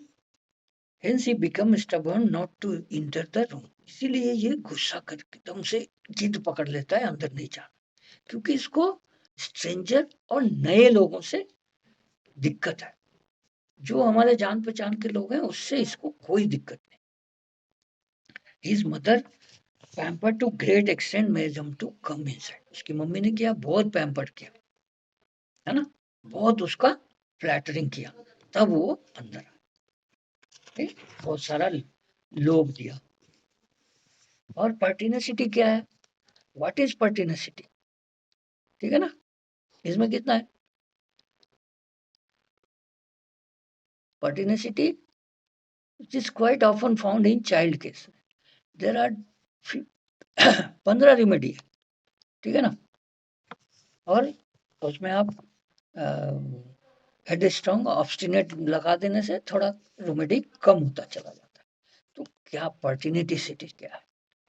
Hence he become stubborn not to enter the room. इसीलिए ये गुस्सा करके एकदम से जिद पकड़ लेता है अंदर नहीं जाना क्योंकि इसको स्ट्रेंजर और नए लोगों से दिक्कत है। जो हमारे जान पहचान के लोग हैं उससे इसको कोई दिक्कत नहीं। His mother pampered to great extent made him to come inside. उसकी मम्मी ने किया बहुत पैम्पर्ड किया, है ना? बहुत उसका फ्लैटरिंग किया, तब वो अंदर आया। ठीक? बहुत सारा लोभ दिया। और पर्टिनेसिटी क्या है? What is pertinacity? ठीक है ना? इसमें कितना है? Pertinacity it is quite often found in child case. There are 15 remedy है। ठीक है ना? और उसमें आप हेड स्ट्रांग ऑब्स्टिनेट लगा देने से थोड़ा रेमेडी कम होता चला जाता है। तो क्या पर्टिनिटी क्या है?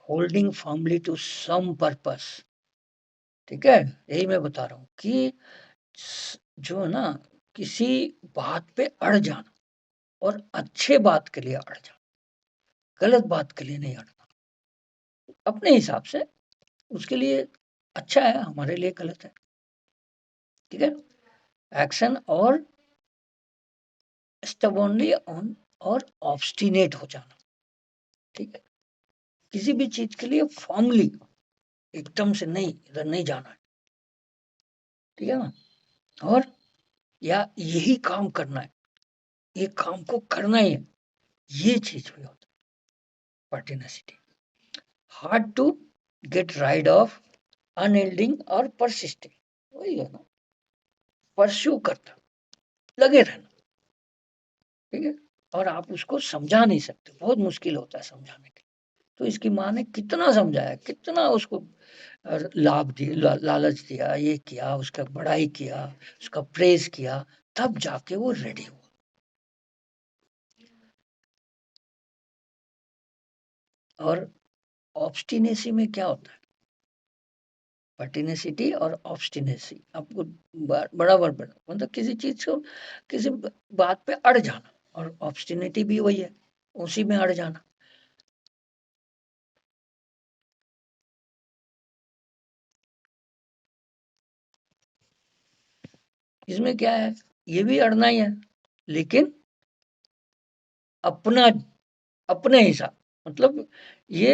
Holding firmly to some purpose. ठीक है, यही मैं बता रहा हूँ कि जो है ना, किसी बात पे अड़ जाना और अच्छे बात के लिए अड़ जाना, गलत बात के लिए नहीं अड़ना। अपने हिसाब से उसके लिए अच्छा है, हमारे लिए गलत है। ठीक है, एक्शन और स्टबर्नली ऑन और ऑब्स्टिनेट हो जाना। ठीक है, किसी भी चीज के लिए फॉर्मली एकदम से नहीं, इधर नहीं जाना है। ठीक है ना, और या यही काम करना है, ये काम को करना ही है, ये चीज भी होता है pertinacity. Hard to get rid of, unyielding और परसिस्टिंग, वही है ना, परस्यू करना, लगे रहना। ठीक है, और आप उसको समझा नहीं सकते, बहुत मुश्किल होता है समझाने के लिए। तो इसकी माँ ने कितना समझाया, कितना उसको लाभ दिया, लालच दिया, ये किया, उसका बड़ाई किया, उसका प्रेज किया, तब जाके वो रेडी हुआ। और ऑब्स्टिनेसी में क्या होता है? पर्टिनेसिटी और ऑब्स्टिनेसी आपको बराबर मतलब किसी चीज को, किसी बात पे अड़ जाना, और ऑब्स्टिनिटी भी वही है, उसी में अड़ जाना। इसमें क्या है, ये भी अड़ना ही है, लेकिन अपना, अपने हिसाब, मतलब ये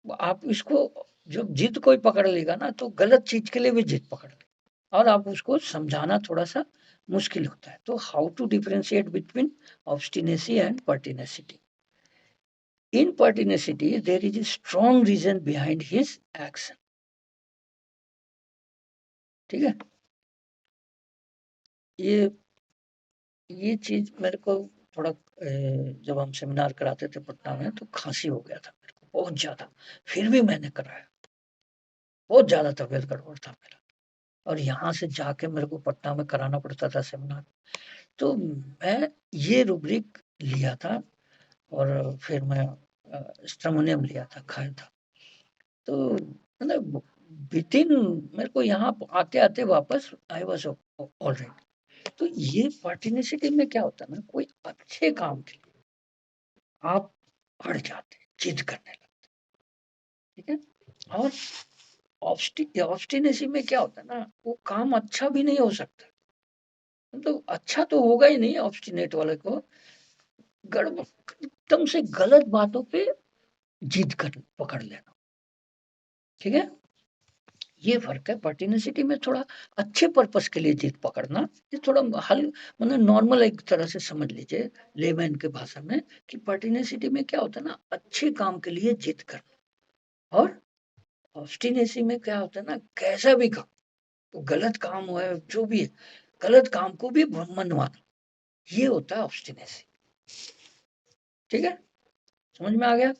आप इसको, जब जिद कोई पकड़ लेगा ना तो गलत चीज के लिए भी जिद पकड़ लेगा, और आप उसको समझाना थोड़ा सा मुश्किल होता है। तो how to differentiate between obstinacy and pertinacity? In pertinacity there is a strong reason behind his action. ठीक है, ये ये चीज मेरे को थोड़ा जब हम सेमिनार कराते थे पटना में तो खांसी हो गया था मेरे को बहुत ज्यादा, फिर भी मैंने कराया, बहुत ज्यादा तबीयत गड़बड़ था मेरा, और यहाँ से जाके मेरे को पटना में कराना पड़ता था सेमिनार। तो मैं ये रूब्रिक लिया था, और फिर मैं स्ट्रमोनियम लिया था, खाया था। तो मतलब विदिन, मेरे को यहाँ आते आते वापस आई वॉज ऑलराइट। तो ये पर्टिनेसिटी में क्या होता है ना, कोई अच्छे काम के लिए आप अड़ जाते हैं, जिद करने लगते। ठीक है, और ऑब्स्टिनेसी में क्या होता है ना, वो काम अच्छा भी नहीं हो सकता, मतलब अच्छा तो होगा ही नहीं ऑब्स्टिनेट वाले को, गड़बड़, एकदम से गलत बातों पे जिद कर पकड़ लेना। ठीक है, ये फर्क है। पर्टिनेसिटी में थोड़ा अच्छे पर्पस के लिए जिद पकड़ना, ये थोड़ा हल, मतलब नॉर्मल एक तरह से समझ लीजिए लेमैन के भाषा में, कि पर्टिनेसिटी में क्या होता है ना, अच्छे काम के लिए जिद करना, और ऑब्स्टिनेसी में क्या होता है ना, कैसा भी काम, तो गलत काम हुआ है जो भी है, गलत काम को भी मनवाना, ये होता है ऑब्स्टिनेसी। ठीक है, समझ में आ गया?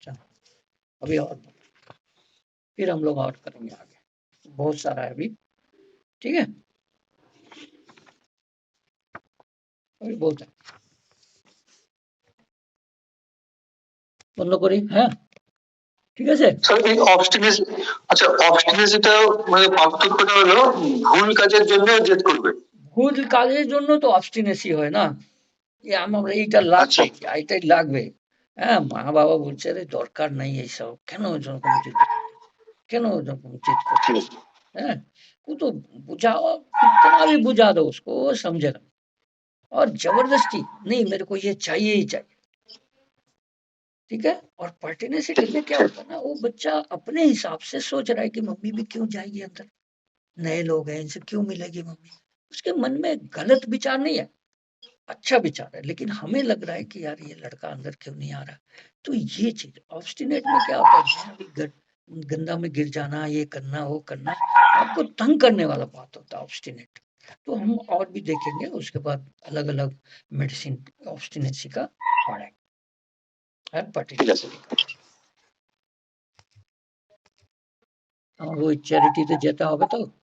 चलो, अभी और फिर हम लोग और करेंगे आगे, बहुत सारा है अभी। ठीक है, अभी बहुत है, বন্ধ করি, হ্যাঁ, ঠিক আছে। স্যার এই অবস্টিনেসি, আচ্ছা অবস্টিনেসিটা মানে পার্থক্যটা হলো ভুল কাজের জন্য জেদ করবে। ভুল কাজের জন্য তো অবস্টিনেসি হয় না, যে আমার এইটা লাগবে, এইটাই লাগবে। হ্যাঁ, মা বাবা বলছে রে দরকার নাই এইসব, কেন ওরকম জিদ, কেন ওরকম जिद करते हैं? वो तो बुझाओ, कितना भी बुझा दो उसको, वो समझेगा। और जबरदस्ती नहीं, मेरे को ये चाहिए ही चाहिए। ठीक है, और पर्टिनेसिटी में क्या होता है ना, वो बच्चा अपने हिसाब से सोच रहा है कि मम्मी भी क्यों जाएगी अंदर, नए लोग हैं, इनसे क्यों मिलेगी मम्मी। उसके मन में गलत विचार नहीं है, अच्छा विचार है, लेकिन हमें लग रहा है कि यार ये लड़का अंदर क्यों नहीं आ रहा। तो ये चीज ऑब्स्टिनेट में क्या होता है, जहाँ भी गंदा में गिर जाना, ये करना वो करना, आपको तंग करने वाला बात होता है ऑब्स्टिनेट। तो हम और भी देखेंगे, उसके बाद अलग-अलग मेडिसिन ऑब्स्टिनेसी का पढ़ेंगे। ঠিক আছে। ওই চ্যারিটিতে যেতে হবে তো?